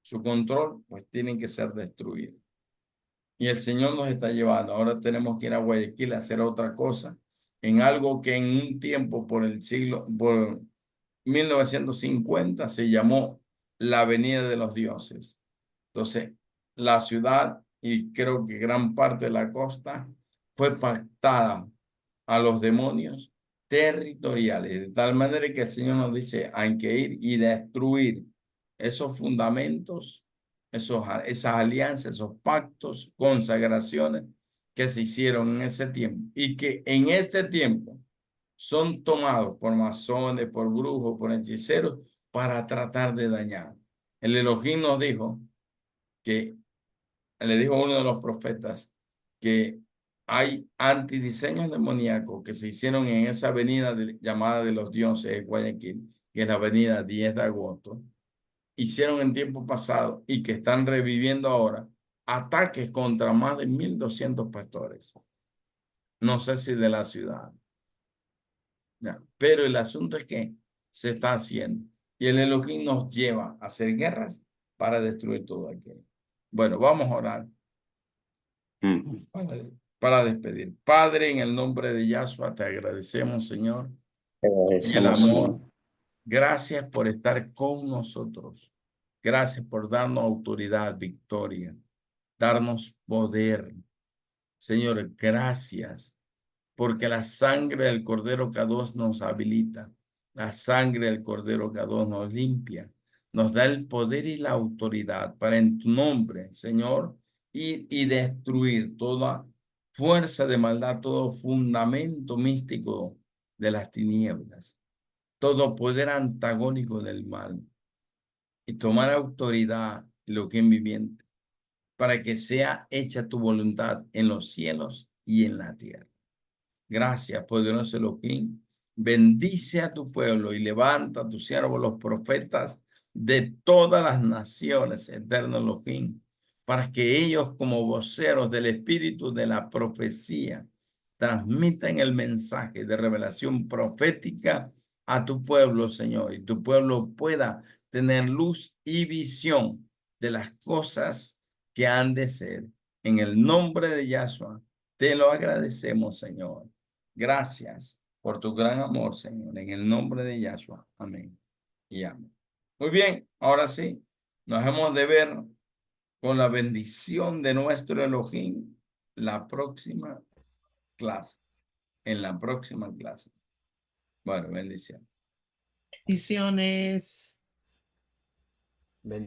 su control, pues tienen que ser destruidos. Y el Señor nos está llevando. Ahora tenemos que ir a Guayaquil a hacer otra cosa, en algo que en un tiempo por 1950 se llamó la Avenida de los Dioses. Entonces, la ciudad y creo que gran parte de la costa fue pactada a los demonios territoriales, de tal manera que el Señor nos dice, hay que ir y destruir esos fundamentos, esas alianzas, esos pactos, consagraciones que se hicieron en ese tiempo y que en este tiempo son tomados por masones, por brujos, por hechiceros para tratar de dañar. El Elohim nos dijo que le dijo a uno de los profetas que hay antidiseños demoníacos que se hicieron en esa avenida llamada de los dioses de Guayaquil, que es la avenida 10 de agosto, hicieron en tiempo pasado y que están reviviendo ahora ataques contra más de 1.200 pastores. No sé si de la ciudad. Ya. Pero el asunto es que se está haciendo y el Elohim nos lleva a hacer guerras para destruir todo aquello. Bueno, vamos a orar para, para despedir. Padre, en el nombre de Yahshua, te agradecemos, Señor, en el Agradecemos, amor. Señor. Gracias por estar con nosotros. Gracias por darnos autoridad, victoria, darnos poder. Señor, gracias porque la sangre del Cordero Kadosh nos habilita. La sangre del Cordero Kadosh nos limpia. Nos da el poder y la autoridad para en tu nombre, Señor, ir y destruir toda fuerza de maldad, todo fundamento místico de las tinieblas, todo poder antagónico del mal y tomar autoridad en lo que es viviente para que sea hecha tu voluntad en los cielos y en la tierra. Gracias, poderoso Elohim. Bendice a tu pueblo y levanta a tus siervos, los profetas de todas las naciones, eterno Elohim, para que ellos, como voceros del espíritu de la profecía, transmitan el mensaje de revelación profética a tu pueblo, Señor, y tu pueblo pueda tener luz y visión de las cosas que han de ser. En el nombre de Yahshua, te lo agradecemos, Señor. Gracias por tu gran amor, Señor. En el nombre de Yahshua. Amén y amén. Muy bien, ahora sí, nos hemos de ver con la bendición de nuestro Elohim la próxima clase. En la próxima clase. Bueno, bendición. Bendiciones.